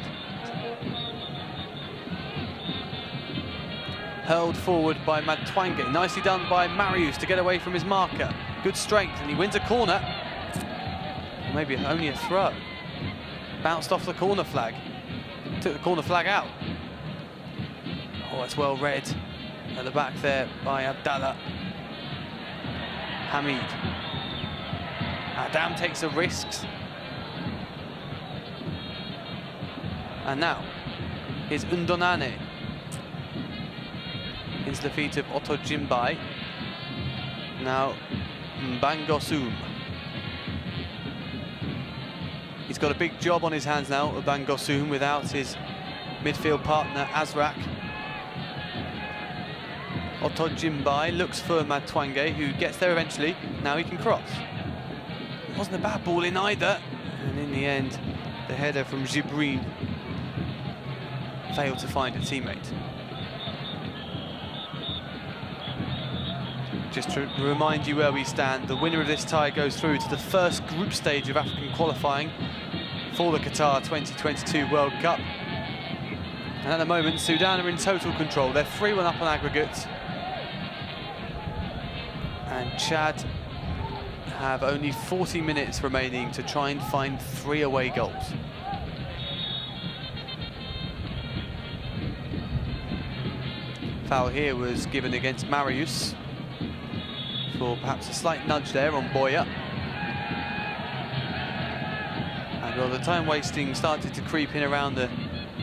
Hurled forward by Matwange. Nicely done by Marius to get away from his marker. Good strength, and he wins a corner. Maybe only a throw. Bounced off the corner flag. Took the corner flag out. Oh, it's well read at the back there by Abdallah. Hamid. Adam takes the risks. And now, here's Undonane. Into the feet of Otto Jimbai. Now, Mbangosum. He's got a big job on his hands now, Mbangosum, without his midfield partner, Azraq. Otto Jimbai looks for Matwange, who gets there eventually. Now he can cross. It wasn't a bad ball in either. And in the end, the header from Jibreen failed to find a teammate. Just to remind you where we stand, the winner of this tie goes through to the first group stage of African qualifying for the Qatar 2022 World Cup. And at the moment, Sudán are in total control. They're 3-1 up on aggregate. And Chad have only 40 minutes remaining to try and find 3 away goals. Foul here was given against Marius for perhaps a slight nudge there on Boya. And well, the time wasting started to creep in around the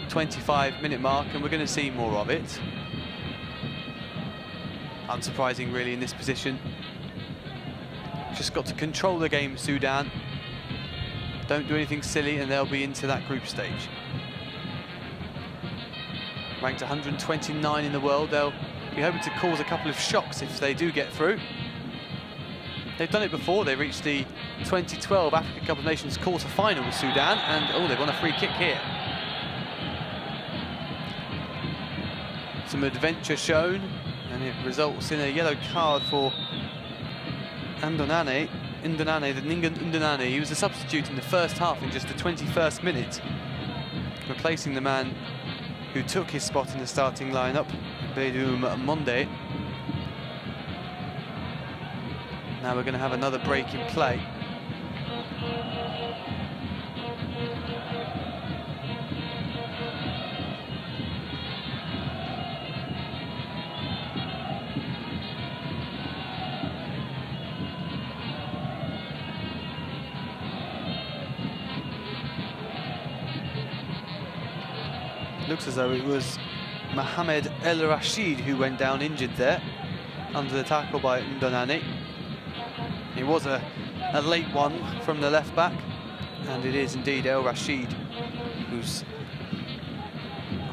25-minute mark, and we're going to see more of it. Unsurprising really in this position. Just got to control the game, Sudán. Don't do anything silly and they'll be into that group stage. Ranked 129 in the world, they'll be hoping to cause a couple of shocks if they do get through. They've done it before. They reached the 2012 Africa Cup of Nations quarter-final with Sudán, and oh, they've won a free kick here. Some adventure shown, and it results in a yellow card for Undonane, the Ningan Undonane. He was a substitute in the first half in just the 21st minute, replacing the man who took his spot in the starting lineup, Bedum Monde. Now we're going to have another break in play. Looks as though it was Mohamed El Rashid who went down injured there under the tackle by Ndonani. It was a late one from the left back, and it is indeed El Rashid who's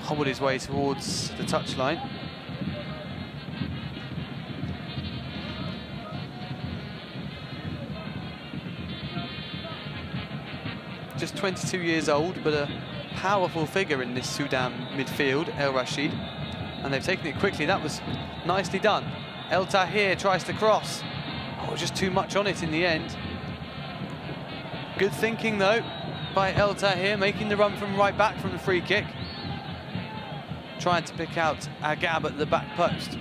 hobbled his way towards the touchline. Just 22 years old, but a powerful figure in this Sudan midfield, El Rashid, and they've taken it quickly. That was nicely done. El Tahir tries to cross. Oh, just too much on it in the end. Good thinking though by El Tahir, making the run from right back from the free kick. Trying to pick out Agab at the back post.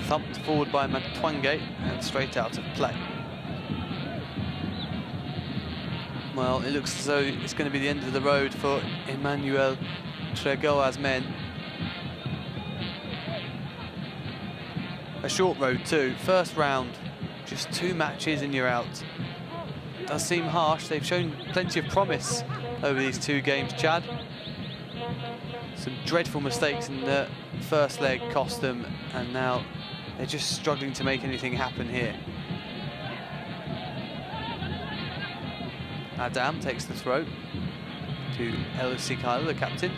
Thumped forward by Matwange and straight out of play. Well, it looks as though it's going to be the end of the road for Emmanuel Tregoa's men. A short road too. First round, just 2 matches and you're out. Does seem harsh. They've shown plenty of promise over these 2 games, Chad. Some dreadful mistakes in the first leg cost them, and now they're just struggling to make anything happen here. Adam takes the throw to El Sikala, the captain.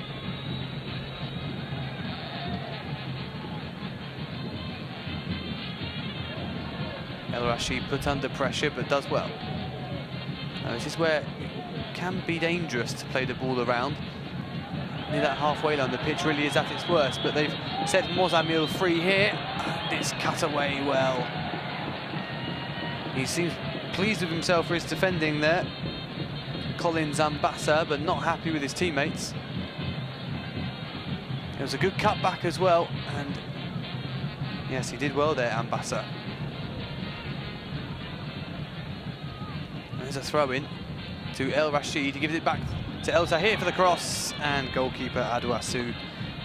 El Rashid put under pressure, but does well. Now, this is where it can be dangerous to play the ball around. Near that halfway line, the pitch really is at its worst, but they've set Mozamil free here. And it's cut away well. He seems pleased with himself for his defending there. Colin Zambassa, but not happy with his teammates. It was a good cutback as well, and yes, he did well there, Ambassa. There's a throw-in to El Rashid. He gives it back to El Tahir for the cross, and goalkeeper Adouassou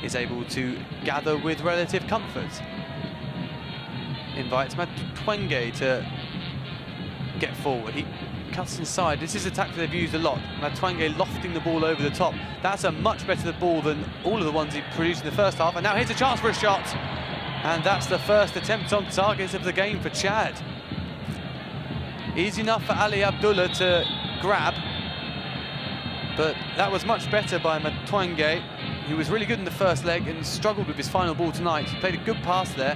is able to gather with relative comfort. Invites Matwange to get forward. He cuts inside. This is a tactic they've used a lot. Matwange lofting the ball over the top. That's a much better ball than all of the ones he produced in the first half. And now here's a chance for a shot. And that's the first attempt on targets of the game for Chad. Easy enough for Ali Abdullah to grab, but that was much better by Matwange, who was really good in the first leg and struggled with his final ball tonight. He played a good pass there.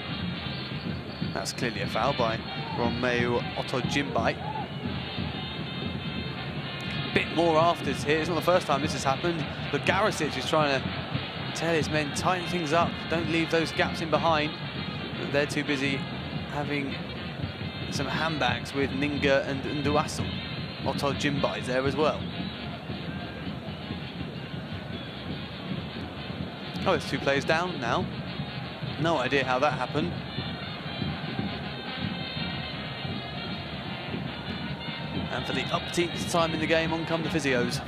That's clearly a foul by Romeo Otojimbai. Bit more afters here. It's not the first time this has happened, but Garicic is trying to tell his men, tighten things up, don't leave those gaps in behind. But they're too busy having some handbags with Ninga and Nduassel. Otojimbai is there as well. Oh, it's 2 players down now. No idea how that happened. And for the upteenth time in the game, on come the physios.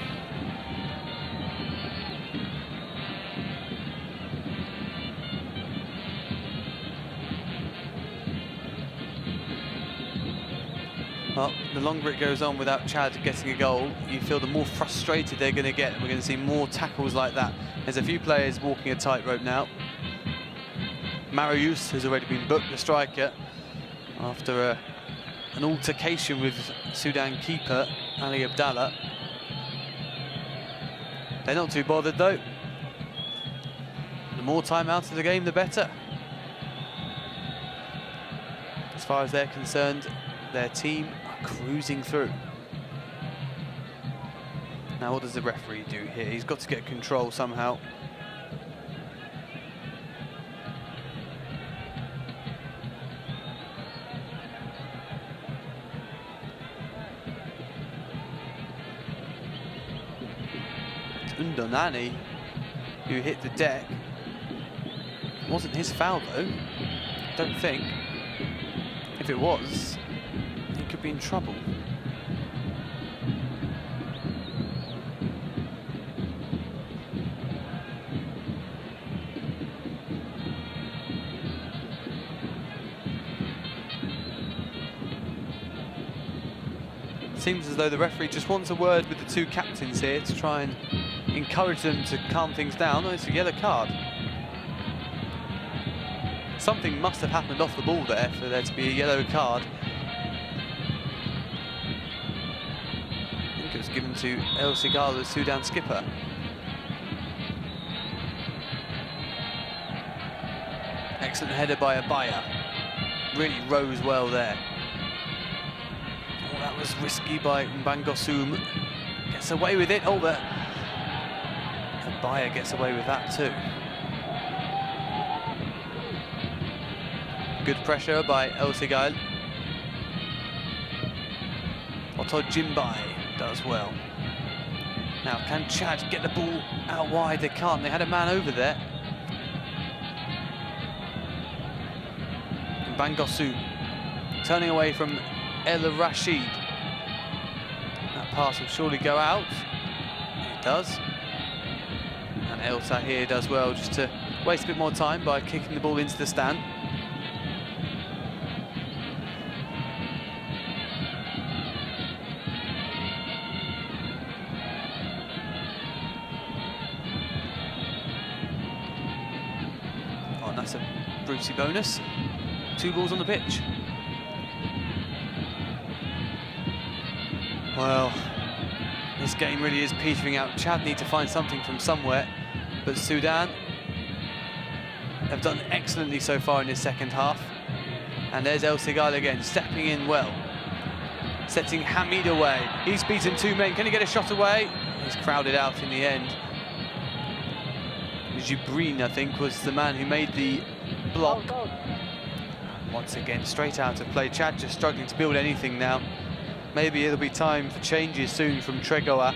Well, the longer it goes on without Chad getting a goal, you feel the more frustrated they're going to get. We're going to see more tackles like that. There's a few players walking a tightrope now. Marius has already been booked, the striker, after an altercation with Sudan keeper Ali Abdallah. They're not too bothered though. The more time out of the game, the better. As far as they're concerned, their team are cruising through. Now what does the referee do here? He's got to get control somehow. Ndonani who hit the deck. It wasn't his foul though, I don't think. If it was, he could be in trouble. Seems as though the referee just wants a word with the two captains here to try and encourage them to calm things down. Oh, it's a yellow card. Something must have happened off the ball there for there to be a yellow card. I think it was given to El Sigal, the Sudan skipper. Excellent header by Abaya. Really rose well there. That was risky by Mbangosum. Gets away with it. Oh, but Abaya gets away with that too. Good pressure by El Sigal. Otto Jimbai does well. Now, can Chad get the ball out wide? They can't. They had a man over there. Mbangosum turning away from El Rashid. That pass will surely go out. It does. And El Tahir does well just to waste a bit more time by kicking the ball into the stand. Oh, and that's a Brucey bonus. 2 balls on the pitch. Well, this game really is petering out. Chad need to find something from somewhere, but Sudan have done excellently so far in this second half. And there's El Sigal again, stepping in well, setting Hamid away. He's beaten 2 men. Can he get a shot away? He's crowded out in the end. Jibreen, I think, was the man who made the block. Once again, straight out of play. Chad just struggling to build anything now. Maybe it'll be time for changes soon from Tregoa.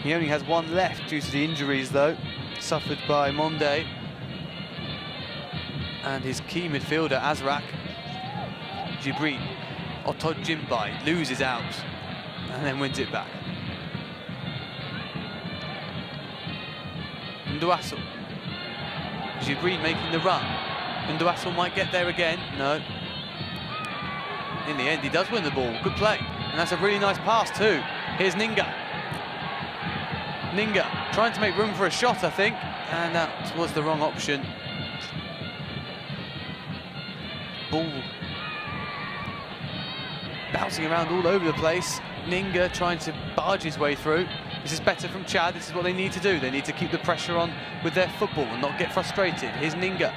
He only has 1 left due to the injuries, though, suffered by Monde. And his key midfielder, Azrak. Jibril. Otto Jimbai loses out and then wins it back. Nduaso. Jibril making the run. Nduaso might get there again. No. In the end, he does win the ball. Good play. And that's a really nice pass too. Here's Ninga. Ninga trying to make room for a shot, I think. And that was the wrong option. Ball bouncing around all over the place. Ninga trying to barge his way through. This is better from Chad. This is what they need to do. They need to keep the pressure on with their football and not get frustrated. Here's Ninga.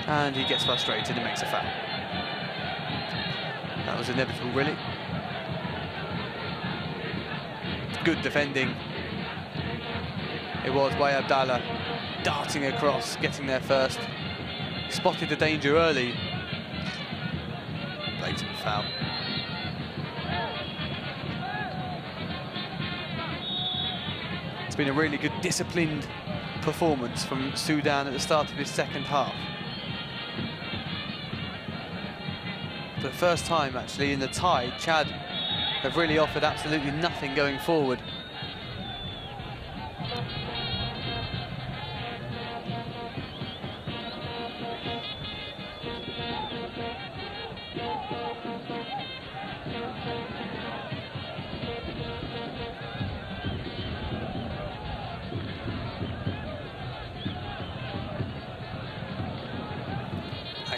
And he gets frustrated and makes a foul. That was inevitable, really. Good defending. It was by Abdallah, darting across, getting there first. Spotted the danger early. Blatant foul. It's been a really good, disciplined performance from Sudan at the start of this second half. For the first time, actually, in the tie, Chad have really offered absolutely nothing going forward.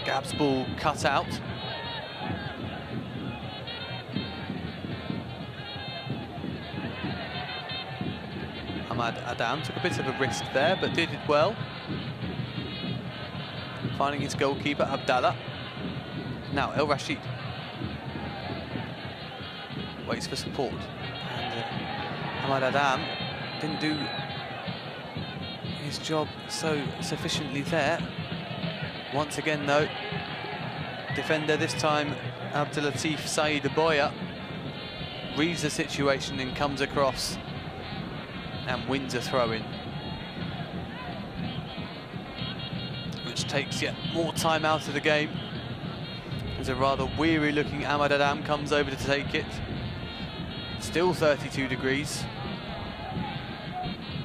Gab's ball cut out. Ahmad Adam took a bit of a risk there, but did it well. Finding his goalkeeper, Abdallah. Now, El Rashid. Waits for support. And Ahmad Adam didn't do his job so sufficiently there. Once again, though, defender this time, Abdelatif Said Aboya, reads the situation and comes across and wins a throw-in. which takes yet more time out of the game. As a rather weary-looking Ahmad Adam comes over to take it. Still 32 degrees.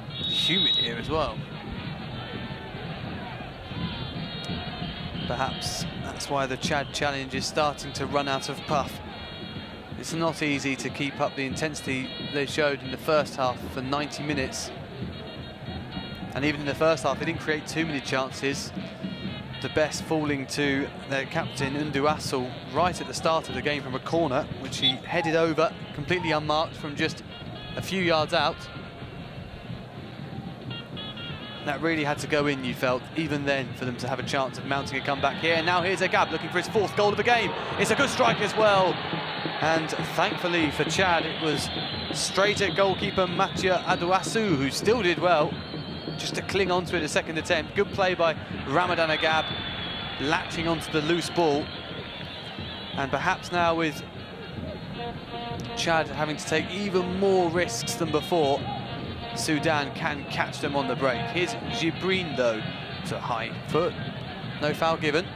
Humid here as well. Perhaps that's why the Chad challenge is starting to run out of puff. It's not easy to keep up the intensity they showed in the first half for 90 minutes. And even in the first half, they didn't create too many chances. The best falling to their captain, Unduassel, right at the start of the game from a corner, which he headed over, completely unmarked from just a few yards out. That really had to go in, you felt, even then, for them to have a chance of mounting a comeback here. And now here's Agab looking for his 4th goal of the game. It's a good strike as well. And thankfully for Chad, it was straight at goalkeeper Matia Adouassou, who still did well, just to cling onto it a second attempt. Good play by Ramadan Agab, latching onto the loose ball. And perhaps now with Chad having to take even more risks than before, Sudan can catch them on the break. Here's Jibreen though, it's a high foot, no foul given.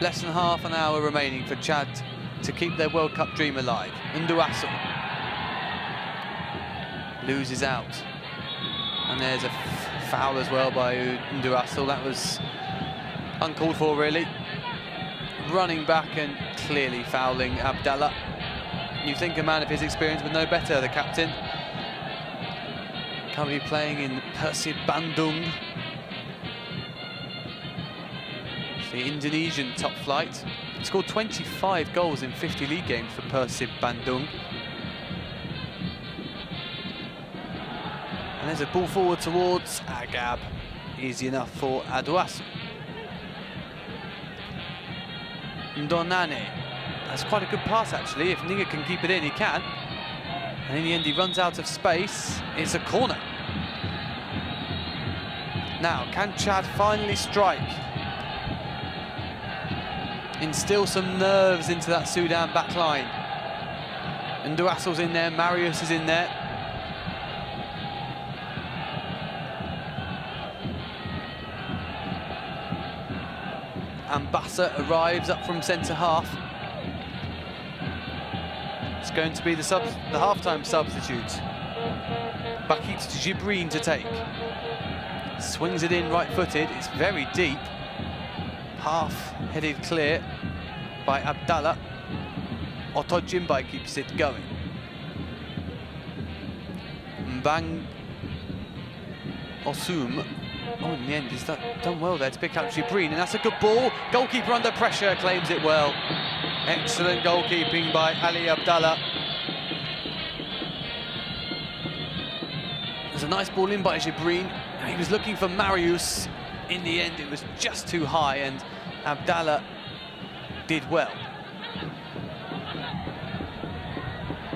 Less than half an hour remaining for Chad to keep their World Cup dream alive. Unduassel loses out. And there's a foul as well by Unduassel. That was uncalled for, really. Running back and clearly fouling Abdallah. You think a man of his experience would know better, the captain. Currently playing in Persib Bandung. The Indonesian top flight. Scored 25 goals in 50 league games for Persib Bandung. And there's a ball forward towards Agab. Easy enough for Adouassou. Ndonane. That's quite a good pass, actually. If Ninga can keep it in, he can. And in the end, he runs out of space. It's a corner. Now, can Chad finally strike? Instill some nerves into that Sudan back line. Ndouassel's in there, Marius is in there. Ambassa arrives up from centre half. It's going to be the half-time substitute. Bakit Jibreen to take. Swings it in right-footed, it's very deep. Half-headed clear by Abdallah. Otto Jimbai keeps it going. Mbang Osum. Oh, in the end, he's done well there to pick up Jibreen, and that's a good ball. Goalkeeper under pressure, claims it well. Excellent goalkeeping by Ali Abdallah. There's a nice ball in by Jibreen. He was looking for Marius. In the end, it was just too high, and Abdallah did well.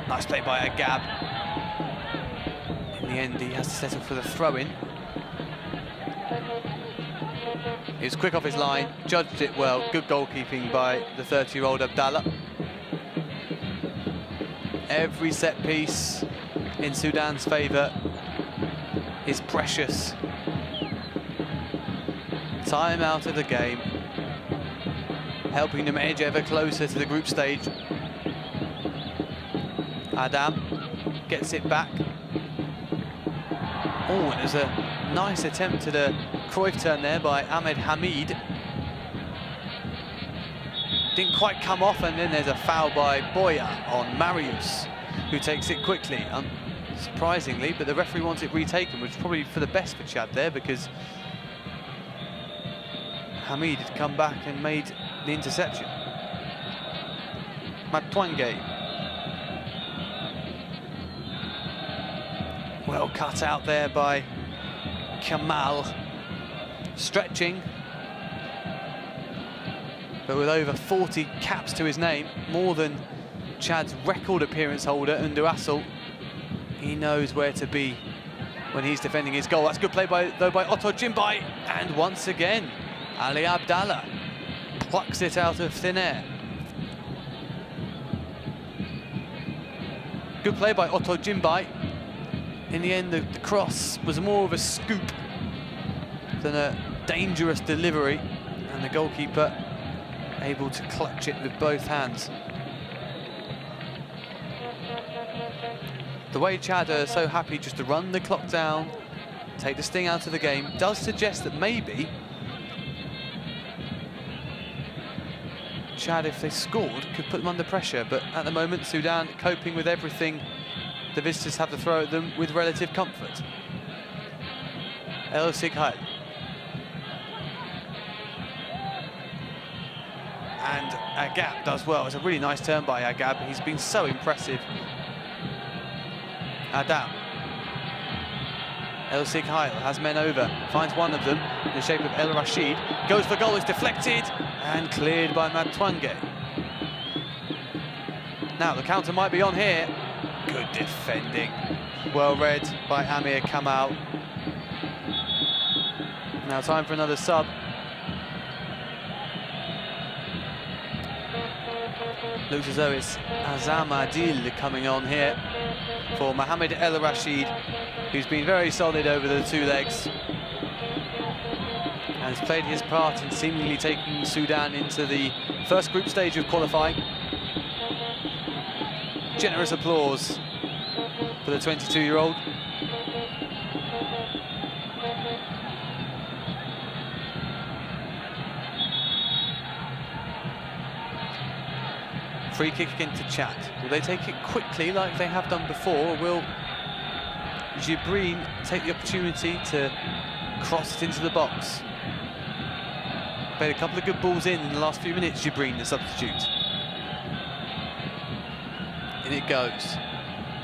Nice play by Agab. In the end, he has to settle for the throw-in. He was quick off his line, judged it well. Good goalkeeping by the 30-year-old Abdallah. Every set piece in Sudan's favour is precious. Time out of the game, helping them edge ever closer to the group stage. Adam gets it back. Oh, and there's a nice attempt at a Cruyff turn there by Ahmed Hamid. Didn't quite come off, and then there's a foul by Boya on Marius, who takes it quickly, surprisingly, but the referee wants it retaken, which is probably for the best for Chad there, because Hamid had come back and made the interception. Matwange. Well cut out there by Kamal. Stretching, but with over 40 caps to his name, more than Chad's record appearance holder, Unduassel. He knows where to be when he's defending his goal. That's good play though by Otto Jimbai, and once again, Ali Abdallah plucks it out of thin air. Good play by Otto Jimbai. in the end, the cross was more of a scoop than a dangerous delivery, and the goalkeeper able to clutch it with both hands. The way Chad are so happy just to run the clock down, take the sting out of the game, does suggest that maybe Chad, if they scored, could put them under pressure. But at the moment, Sudan coping with everything the visitors have to throw at them with relative comfort. El Sighail. And Agab does well. It's a really nice turn by Agab. He's been so impressive. Adam. El Sighail has men over, finds one of them in the shape of El Rashid, goes for goal, it's deflected and cleared by Matwange. Now the counter might be on here. Good defending. Well read by Amir Kamal. Now time for another sub. Looks as though it's Azam Adil coming on here for Mohamed El Rashid, who's been very solid over the two legs and has played his part in seemingly taking Sudan into the first group stage of qualifying. Generous applause for the 22-year-old. Free kick into Chad. Will they take it quickly like they have done before, or will Jibreen take the opportunity to cross it into the box? Played a couple of good balls in the last few minutes, Jibreen, the substitute. In it goes.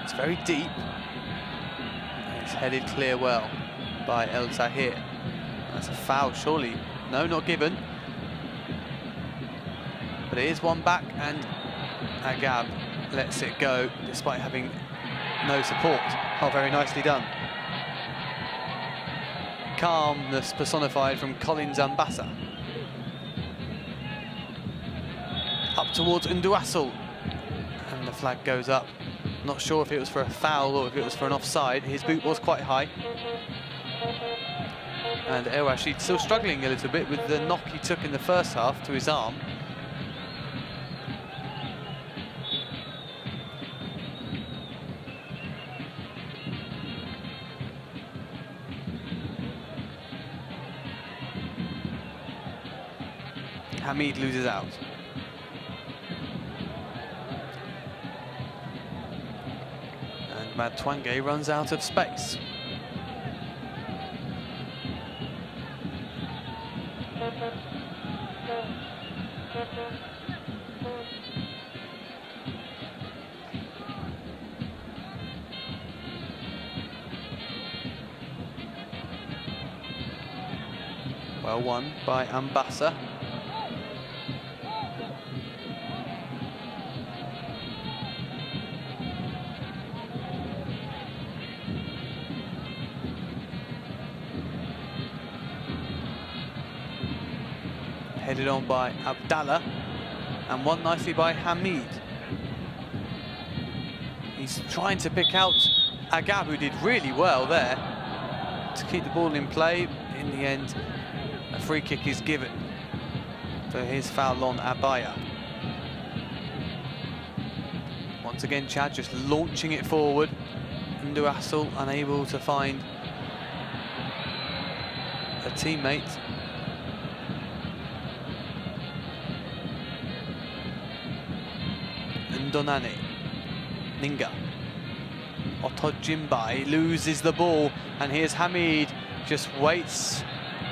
It's very deep. And it's headed clear well by El Tahir. That's a foul, surely. No, not given. But it is one back, and Agab lets it go despite having no support. Oh, very nicely done. Calmness personified from Colin Zambassa. Up towards Nduassel. And the flag goes up. Not sure if it was for a foul or if it was for an offside. His boot was quite high. And El Rashid still struggling a little bit with the knock he took in the first half to his arm. Hamid loses out. And Matwange runs out of space. Well won by Ambassa. Headed on by Abdallah, and won nicely by Hamid. He's trying to pick out Agab, who did really well there to keep the ball in play. In the end, a free kick is given for his foul on Abaya. Once again, Chad just launching it forward. Nduassel unable to find a teammate. Ndonane, Ninga, Otojimbai loses the ball, and here's Hamid, just waits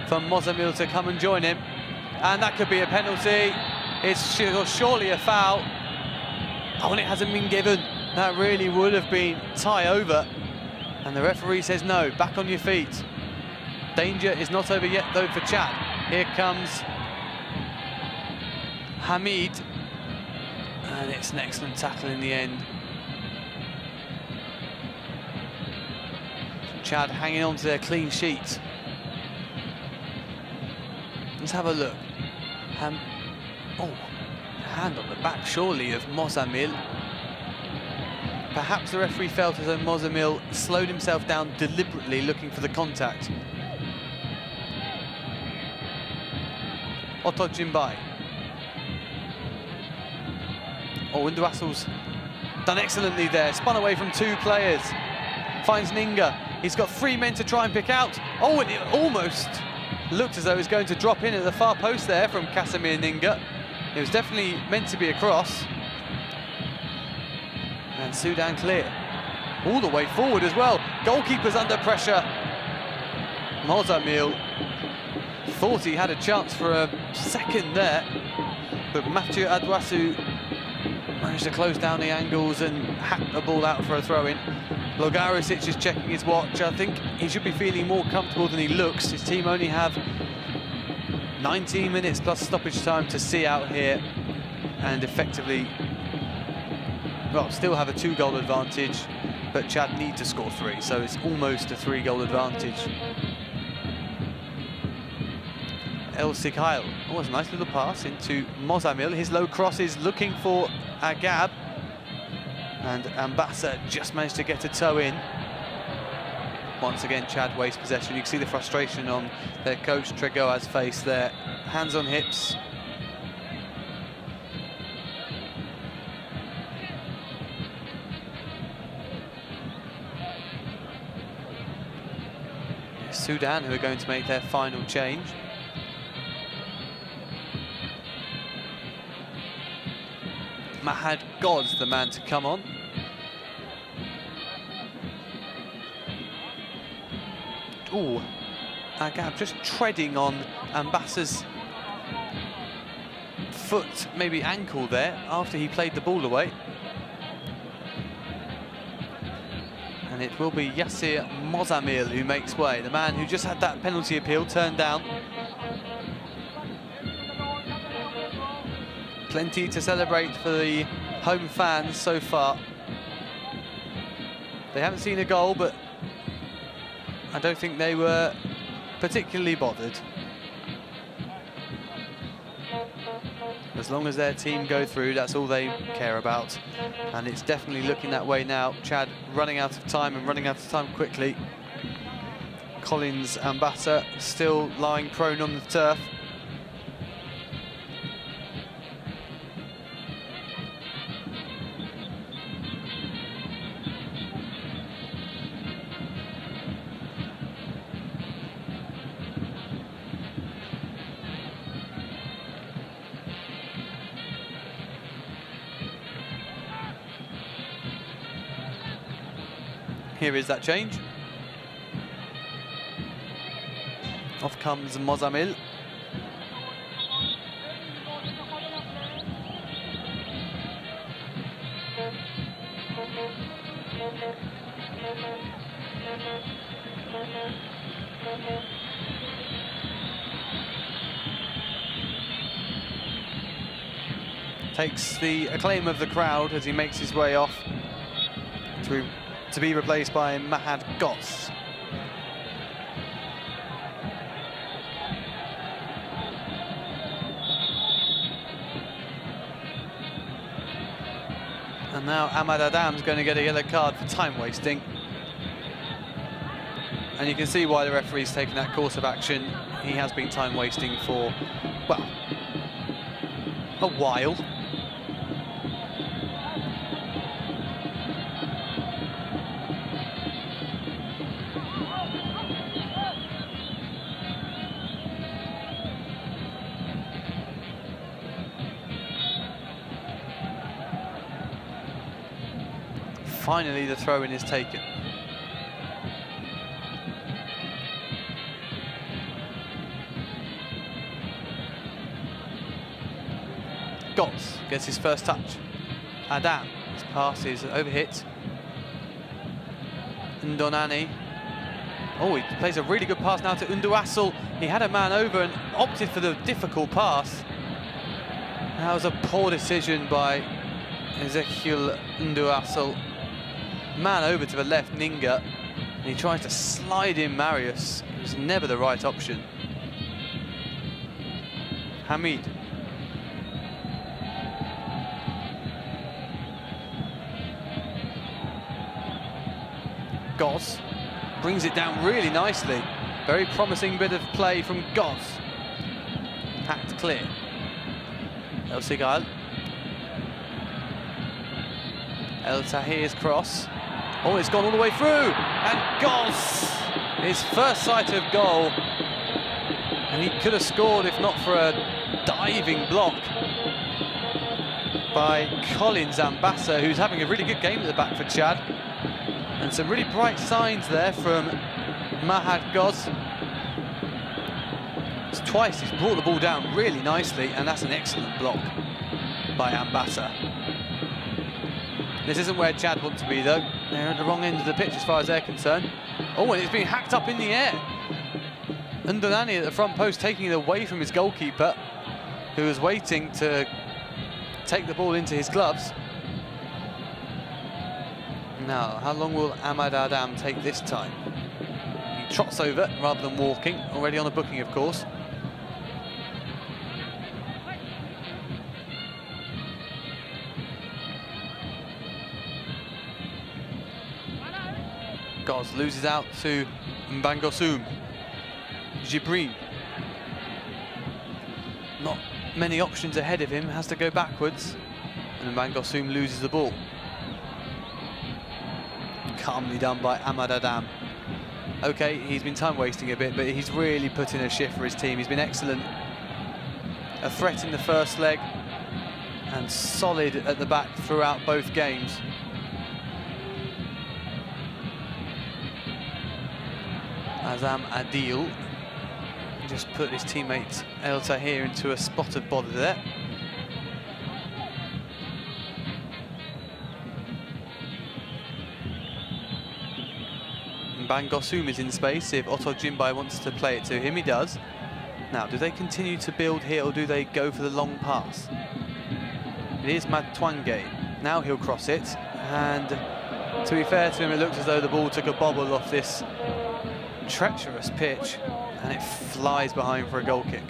for Mozamil to come and join him, and that could be a penalty. It's surely a foul. Oh, and it hasn't been given. That really would have been tie over, and the referee says no, back on your feet. Danger is not over yet though for Chad. Here comes Hamid. And it's an excellent tackle in the end. Chad hanging on to their clean sheet. Let's have a look. Oh, hand on the back surely of Mozamil. Perhaps the referee felt as though Mozamil slowed himself down deliberately, looking for the contact. Otto Jimbai. Oh, Unduasel's done excellently there. Spun away from 2 players. Finds Ninga. He's got 3 men to try and pick out. Oh, and it almost looked as though it was going to drop in at the far post there from Casimir Ninga. It was definitely meant to be a cross. And Sudán clear. All the way forward as well. Goalkeeper's under pressure. Mozamil thought he had a chance for a second there, but Mathieu Adouassou managed to close down the angles and hack the ball out for a throw-in. Logarisic is checking his watch. I think he should be feeling more comfortable than he looks. His team only have 19 minutes plus stoppage time to see out here and effectively, well, still have a 2-goal advantage, but Chad need to score 3, so it's almost a 3-goal advantage. El Sikhail. Oh, it's a nice little pass into Mozamil. His low cross is looking for Agab. And Ambassa just managed to get a toe in. Once again, Chad wastes possession. You can see the frustration on their coach Tregoa's face there. Hands on hips. Sudán, who are going to make their final change. Mahad God's the man to come on. Ooh, Agab just treading on Ambassa's foot, maybe ankle there, after he played the ball away. And it will be Yassir Mozamil who makes way, the man who just had that penalty appeal turned down. Plenty to celebrate for the home fans so far. They haven't seen a goal, but I don't think they were particularly bothered. As long as their team go through, that's all they care about. And it's definitely looking that way now. Chad running out of time and running out of time quickly. Collins Ambassa still lying prone on the turf. Here is that change. Off comes Mozamil. Takes the acclaim of the crowd as he makes his way off to be replaced by Mahad Goss. And now Ahmad Adam's going to get a yellow card for time wasting. And you can see why the referee's taken that course of action. He has been time wasting for, well, a while. Finally, the throw-in is taken. Gotts gets his first touch. Adam, his pass is overhit. Ndonani. Oh, he plays a really good pass now to Unduassel. He had a man over and opted for the difficult pass. That was a poor decision by Ezekiel Unduassel. Man over to the left, Ninga, and he tries to slide in Marius. It was never the right option. Hamid. Goz brings it down really nicely. Very promising bit of play from Goz. Hacked clear. El Sigal. El Tahir's cross. Oh, it's gone all the way through. And Goz, his first sight of goal. And he could have scored if not for a diving block by Colin Zambassa, who's having a really good game at the back for Chad. And some really bright signs there from Mahad Goz. It's twice he's brought the ball down really nicely, and that's an excellent block by Ambassa. This isn't where Chad want to be though. They're at the wrong end of the pitch as far as they're concerned. Oh, and it's been hacked up in the air. Ndonani at the front post taking it away from his goalkeeper, who was waiting to take the ball into his gloves. Now, how long will Ahmad Adam take this time? He trots over rather than walking, already on a booking, of course. Goz loses out to Mbangosum. Jibril. Not many options ahead of him, has to go backwards. And Mbangosum loses the ball. Calmly done by Ahmad Adam. Okay, he's been time wasting a bit, but he's really put in a shift for his team. He's been excellent. A threat in the first leg and solid at the back throughout both games. Azam Adil just put his teammate El Tahir into a spot of bother there. Mbangosum is in space if Otto Jimbai wants to play it to him, he does. Now, do they continue to build here or do they go for the long pass? It is Matwange. Now he'll cross it, and to be fair to him, it looks as though the ball took a bobble off this treacherous pitch and it flies behind for a goal kick.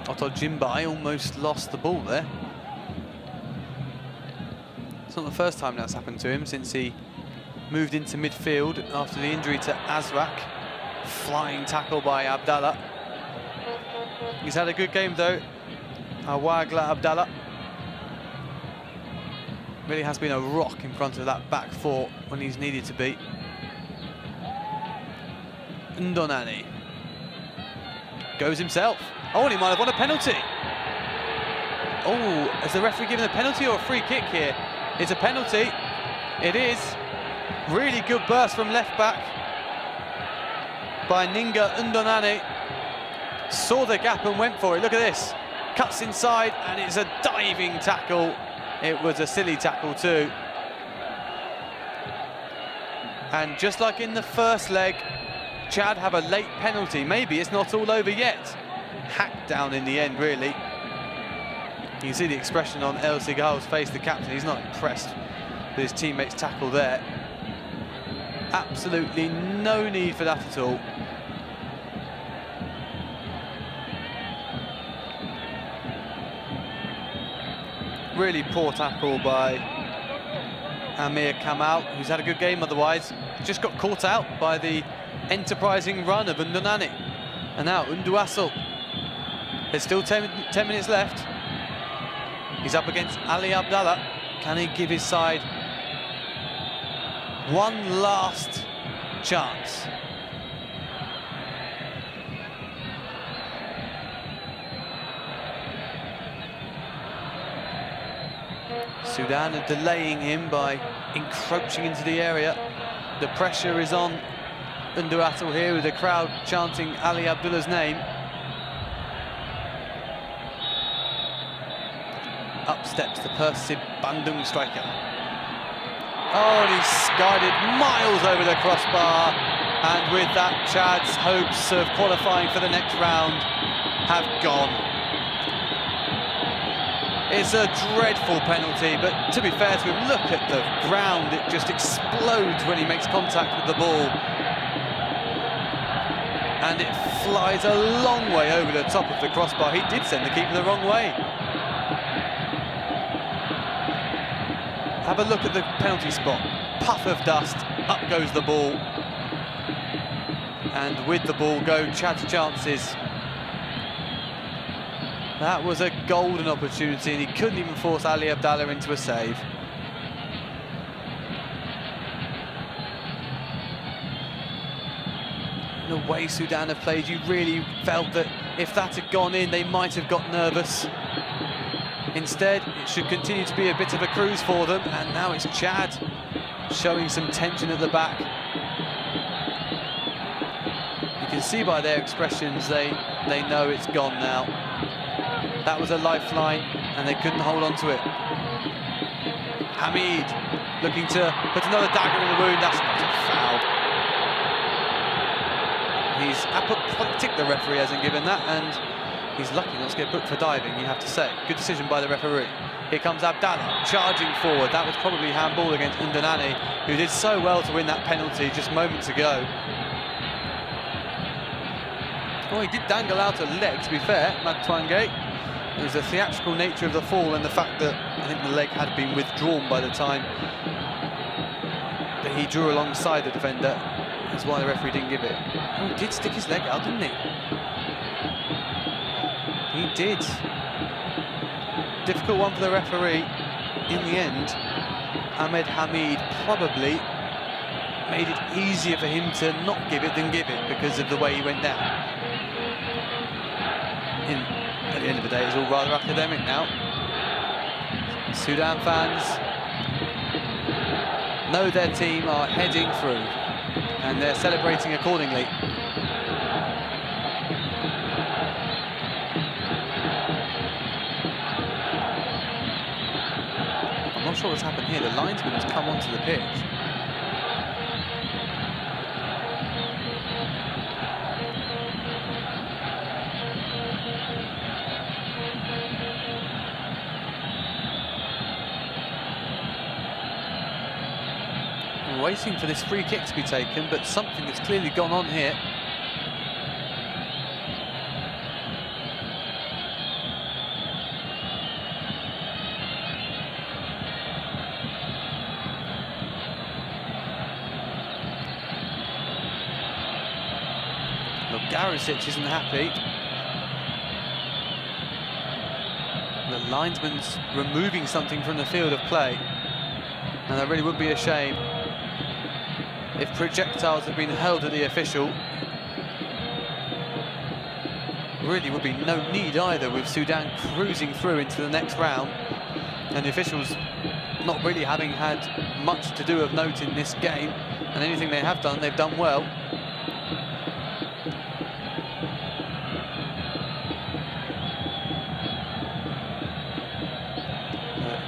Otto Jimbai almost lost the ball there. It's not the first time that's happened to him since he moved into midfield after the injury to Azrak. Flying tackle by Abdallah. He's had a good game though, Awagla Abdallah. Really has been a rock in front of that back four when he's needed to be. Ndonani goes himself. Oh, and he might have won a penalty. Oh, has the referee given a penalty or a free kick here? It's a penalty. It is. Really good burst from left back by Ninga Ndonani. Saw the gap and went for it. Look at this. Cuts inside and it's a diving tackle. It was a silly tackle too. And just like in the first leg, Chad have a late penalty. Maybe it's not all over yet. Hacked down in the end, really. You can see the expression on El Sigal's face, the captain. He's not impressed with his teammate's tackle there. Absolutely no need for that at all. Really poor tackle by Amir Kamal, who's had a good game otherwise. Just got caught out by the enterprising run of Ndonani. And now Unduassel. There's still 10 minutes left. He's up against Ali Abdallah. Can he give his side one last chance? Sudán are delaying him by encroaching into the area. The pressure is on Unduassel here with the crowd chanting Ali Abdullah's name. Up steps the Persib Bandung striker. Oh, and he's guided miles over the crossbar, and with that Chad's hopes of qualifying for the next round have gone. It's a dreadful penalty, but to be fair to him, look at the ground. It just explodes when he makes contact with the ball. And it flies a long way over the top of the crossbar. He did send the keeper the wrong way. Have a look at the penalty spot. Puff of dust, up goes the ball. And with the ball go Chad's chances. That was a golden opportunity, and he couldn't even force Ali Abdallah into a save. The way Sudan have played, you really felt that if that had gone in, they might have got nervous. Instead, it should continue to be a bit of a cruise for them, and now it's Chad showing some tension at the back. You can see by their expressions they know it's gone now. That was a lifeline, and they couldn't hold on to it. Hamid looking to put another dagger in the wound. That's not a foul. He's apoplectic, the referee hasn't given that, and he's lucky not to get booked for diving, you have to say. Good decision by the referee. Here comes Abdallah, charging forward. That was probably handball against Undanani, who did so well to win that penalty just moments ago. Oh, he did dangle out a leg, to be fair, Matwange. It was the theatrical nature of the fall and the fact that I think the leg had been withdrawn by the time that he drew alongside the defender. That's why the referee didn't give it. Oh, he did stick his leg out, didn't he? He did. Difficult one for the referee. In the end, Ahmed Hamid probably made it easier for him to not give it than give it because of the way he went down. At the end of the day, it's all rather academic now. Sudan fans know their team are heading through, and they're celebrating accordingly. I'm not sure what's happened here. The linesman has come onto the pitch. Waiting for this free kick to be taken, but something that's clearly gone on here. Look, Garisic isn't happy. The linesman's removing something from the field of play, and that really would be a shame if projectiles had been hurled at the official. Really would be no need either, with Sudan cruising through into the next round, and the officials not really having had much to do of note in this game, and anything they have done, they've done well.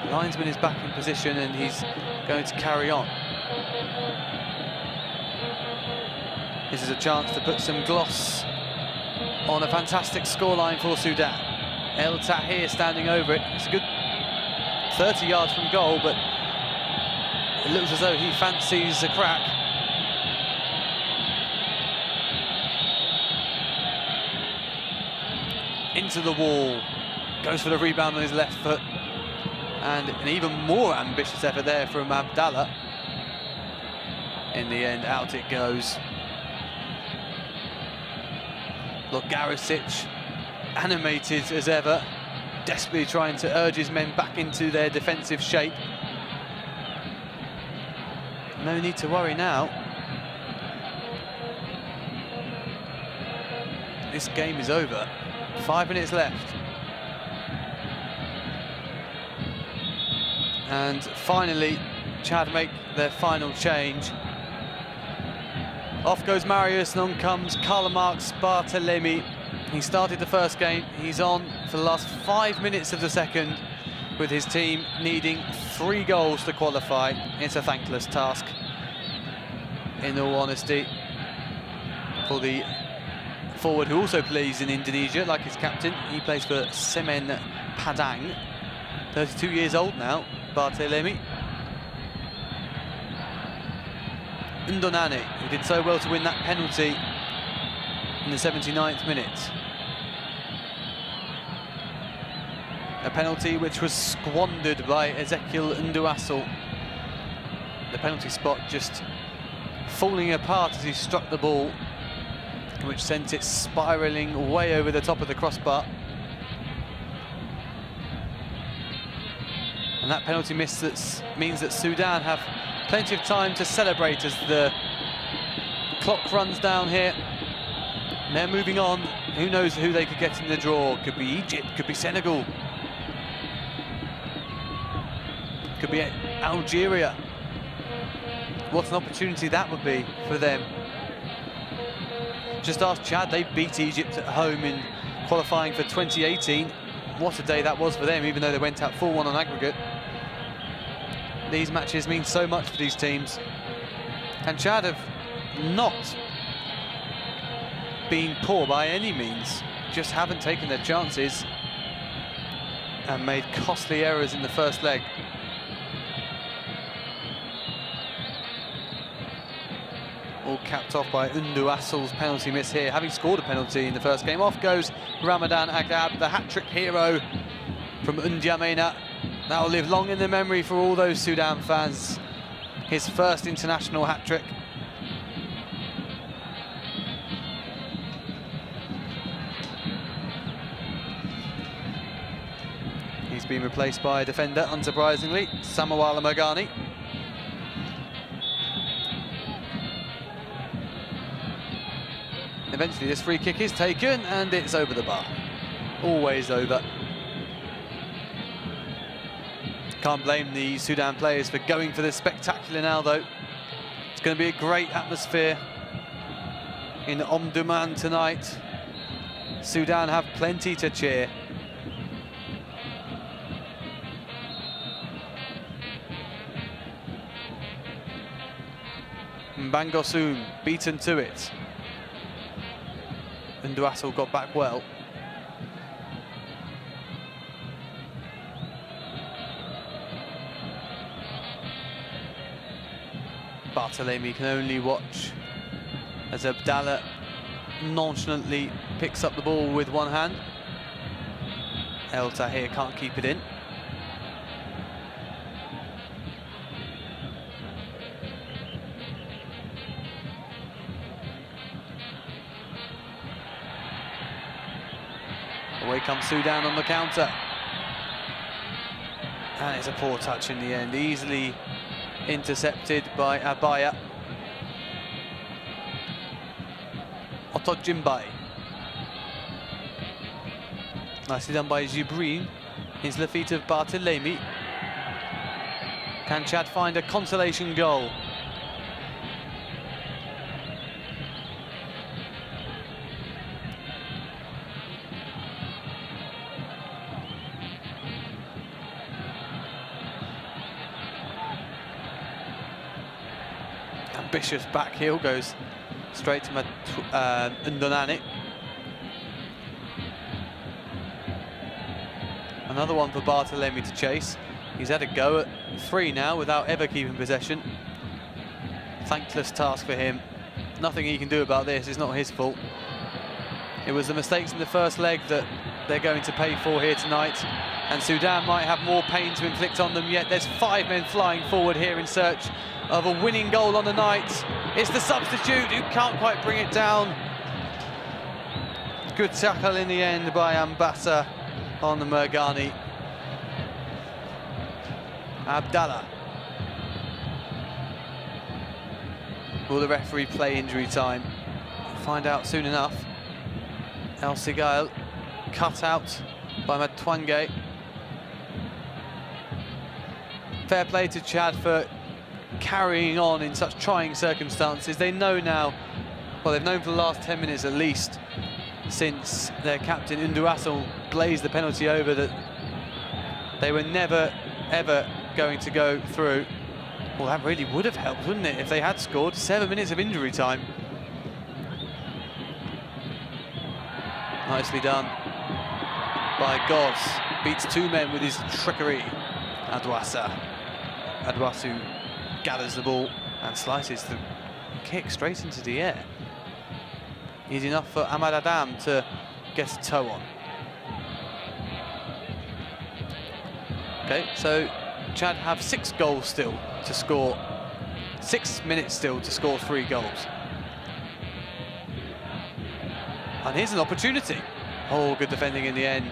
The linesman is back in position, and he's going to carry on. This is a chance to put some gloss on a fantastic scoreline for Sudan. El Tahir standing over it. It's a good 30 yards from goal, but it looks as though he fancies a crack. Into the wall. Goes for the rebound on his left foot. And an even more ambitious effort there from Abdallah. In the end, out it goes. Look, Garisic, animated as ever, desperately trying to urge his men back into their defensive shape. No need to worry now. This game is over. 5 minutes left. And finally, Chad make their final change. Off goes Marius, and on comes Karl-Marx Barthelemy. He started the first game. He's on for the last 5 minutes of the second, with his team needing 3 goals to qualify. It's a thankless task, in all honesty. for the forward who also plays in Indonesia, like his captain. He plays for Semen Padang. 32 years old now, Barthelemy. Ndonane, who did so well to win that penalty in the 79th minute. A penalty which was squandered by Ezekiel Nduasel. The penalty spot just falling apart as he struck the ball, which sent it spiralling way over the top of the crossbar. And that penalty miss means that Sudan have plenty of time to celebrate as the clock runs down here. And they're moving on. Who knows who they could get in the draw? Could be Egypt, could be Senegal, could be Algeria. What an opportunity that would be for them. Just ask Chad, they beat Egypt at home in qualifying for 2018. What a day that was for them, even though they went out 4-1 on aggregate. These matches mean so much for these teams. And Chad have not been poor by any means, just haven't taken their chances and made costly errors in the first leg. All capped off by Nduasel's penalty miss here, having scored a penalty in the first game. Off goes Ramadan Agab, the hat-trick hero from N'Djamena. That will live long in the memory for all those Sudan fans. His first international hat-trick. He's been replaced by a defender, unsurprisingly, Samawala Magani. Eventually this free kick is taken and it's over the bar. Always over. Can't blame the Sudan players for going for this spectacular now though. It's going to be a great atmosphere in Omdurman tonight. Sudan have plenty to cheer. Mbangosum beaten to it. Nduasel got back well. Barthelemy can only watch as Abdallah nonchalantly picks up the ball with one hand. El Tahir can't keep it in. Away comes Sudan on the counter. And it's a poor touch in the end, easily intercepted by Abaya. Otojimbai. Nicely done by Jibril. Into the feet of Barthelemy. Can Chad find a consolation goal? Ambitious back heel, goes straight to Ndonane. Another one for Barthelemy to chase. He's had a go at 3 now without ever keeping possession. Thankless task for him. Nothing he can do about this, it's not his fault. It was the mistakes in the first leg that they're going to pay for here tonight. And Sudan might have more pain to inflict on them yet. There's 5 men flying forward here in search of a winning goal on the night. It's the substitute who can't quite bring it down. Good tackle in the end by Ambassa on the Mergani. Abdallah. Will the referee play injury time? We'll find out soon enough. El Sigail cut out by Matwange. Fair play to Chad for carrying on in such trying circumstances. They know now, well, they've known for the last 10 minutes at least, since their captain Nduasel blazed the penalty over, that they were never, ever going to go through. Well, that really would have helped, wouldn't it, if they had scored. 7 minutes of injury time. Nicely done by Goz. Beats two men with his trickery. Adwasu gathers the ball and slices the kick straight into the air. Easy enough for Ahmad Adam to get a toe on. Okay, so Chad have 6 goals still to score. 6 minutes still to score 3 goals. And here's an opportunity. Oh, good defending in the end.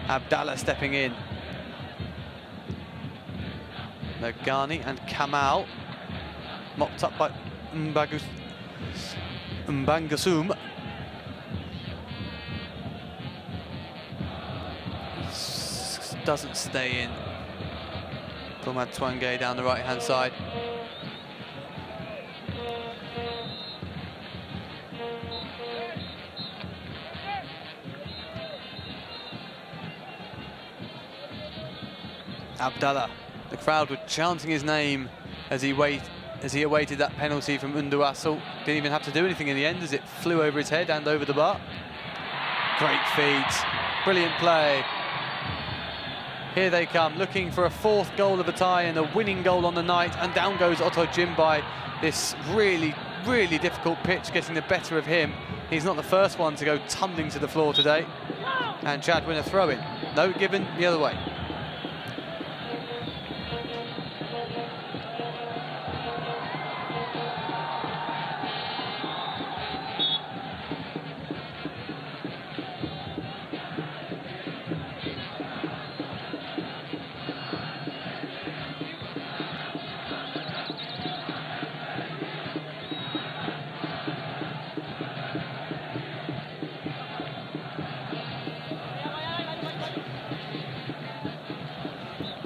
Abdallah stepping in. Nagani and Kamal. Mopped up by Mbangasum. Doesn't stay in. Pumad Twange down the right-hand side. Abdallah. The crowd were chanting his name as he awaited that penalty from Unduassel. Didn't even have to do anything in the end as it flew over his head and over the bar. Great feet. Brilliant play. Here they come, looking for a 4th goal of a tie and a winning goal on the night. And down goes Otto Jimbai. This really, really difficult pitch getting the better of him. He's not the first one to go tumbling to the floor today. And Chad win a throw-in. No, given the other way.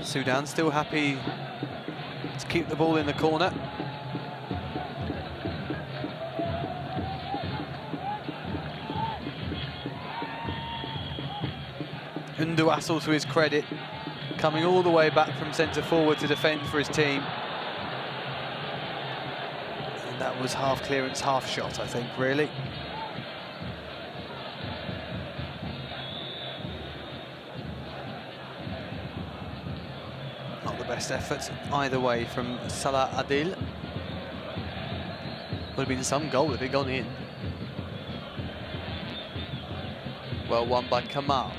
Sudán still happy to keep the ball in the corner. Unduassel, to his credit, coming all the way back from centre forward to defend for his team. And that was half clearance, half shot, I think, really. Best effort either way from Salah Adil. Would have been some goal if it gone in. Well won by Kamal.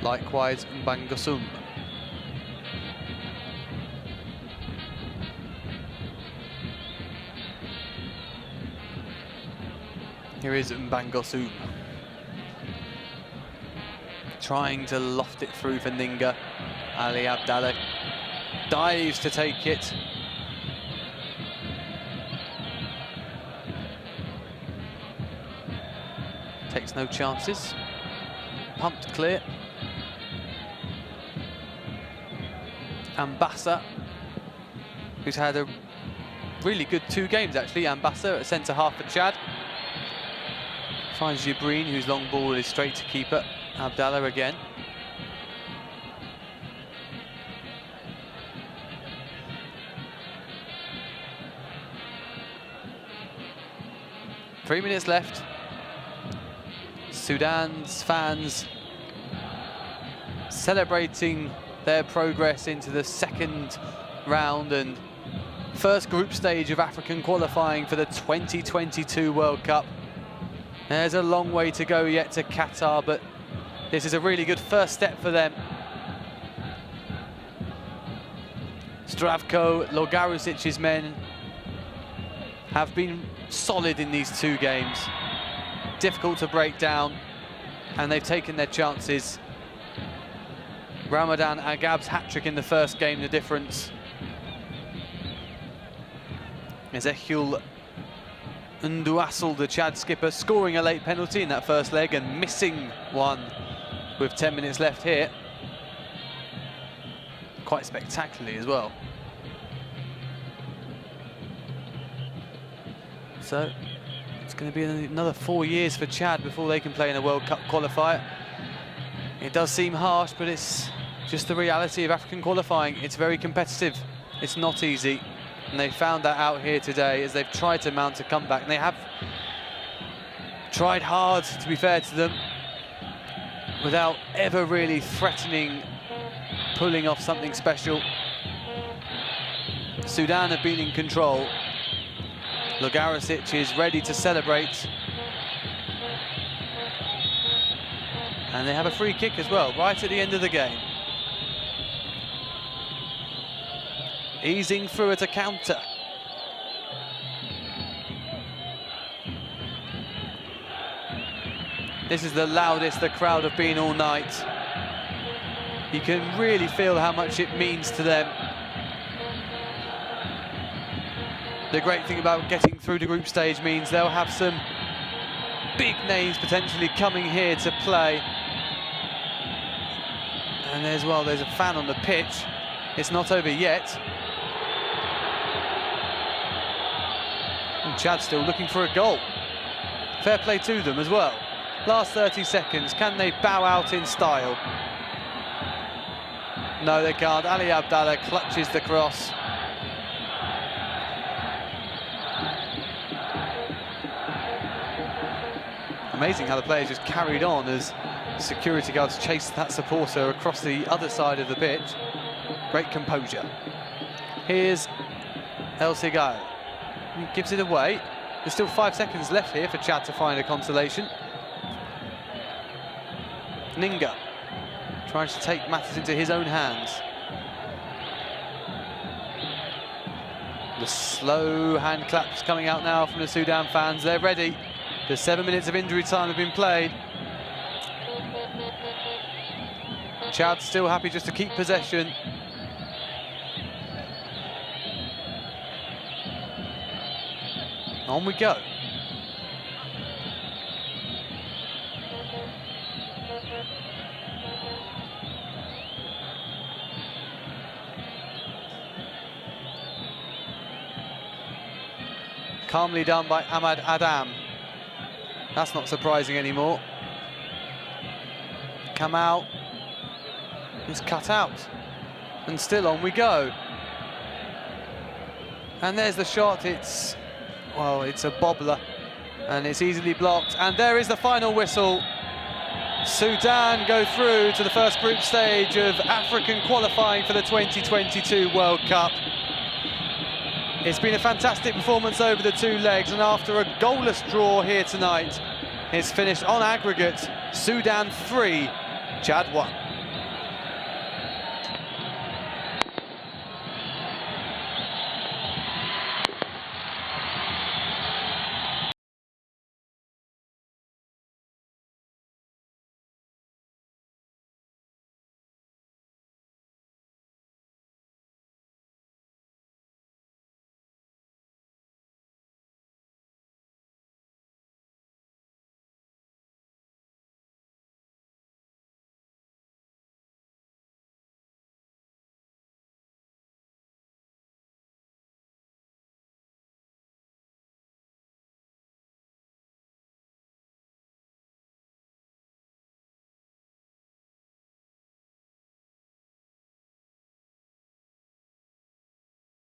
Likewise Mbangosum. Here is Mbangosum. Trying to loft it through for Ninga. Ali Abdallah dives to take it. Takes no chances. Pumped clear. Ambassa, who's had a really good 2 games actually. Ambassa at centre half for Chad. Finds Jibreen, whose long ball is straight to keeper. Abdallah again. Three minutes left. Sudan's fans celebrating their progress into the 2nd round and first group stage of African qualifying for the 2022 World Cup. There's a long way to go yet to Qatar, but this is a really good first step for them. Zdravko Logarusic's men have been solid in these 2 games. Difficult to break down, and they've taken their chances. Ramadan Agab's hat-trick in the first game, the difference. Ezekiel Unduassel, the Chad skipper, scoring a late penalty in that first leg and missing one with 10 minutes left here. Quite spectacularly as well. So it's going to be another 4 years for Chad before they can play in a World Cup qualifier. It does seem harsh, but it's just the reality of African qualifying. It's very competitive. It's not easy. And they found that out here today as they've tried to mount a comeback. And they have tried hard, to be fair to them. without ever really threatening pulling off something special. Sudan have been in control. Logarisic is ready to celebrate. And they have a free kick as well, right at the end of the game. Easing through at a counter. This is the loudest the crowd have been all night. You can really feel how much it means to them. The great thing about getting through the group stage means they'll have some big names potentially coming here to play. And there's a fan on the pitch. It's not over yet. And Chad still looking for a goal. Fair play to them as well. Last 30 seconds, can they bow out in style? No, they can't. Ali Abdallah clutches the cross. Amazing how the players just carried on as security guards chased that supporter across the other side of the pitch. Great composure. Here's El Sigal. He gives it away. There's still 5 seconds left here for Chad to find a consolation. Ninga tries to take matters into his own hands. The slow hand claps coming out now from the Sudan fans. They're ready. The 7 minutes of injury time have been played. Chad still happy just to keep possession. On we go. Calmly done by Ahmad Adam. That's not surprising anymore. Kamal is cut out. And still on we go. And there's the shot. It's a bobbler. And it's easily blocked. And there is the final whistle. Sudan go through to the first group stage of African qualifying for the 2022 World Cup. It's been a fantastic performance over the 2 legs, and after a goalless draw here tonight, it's finished on aggregate, Sudan 3, Chad 1.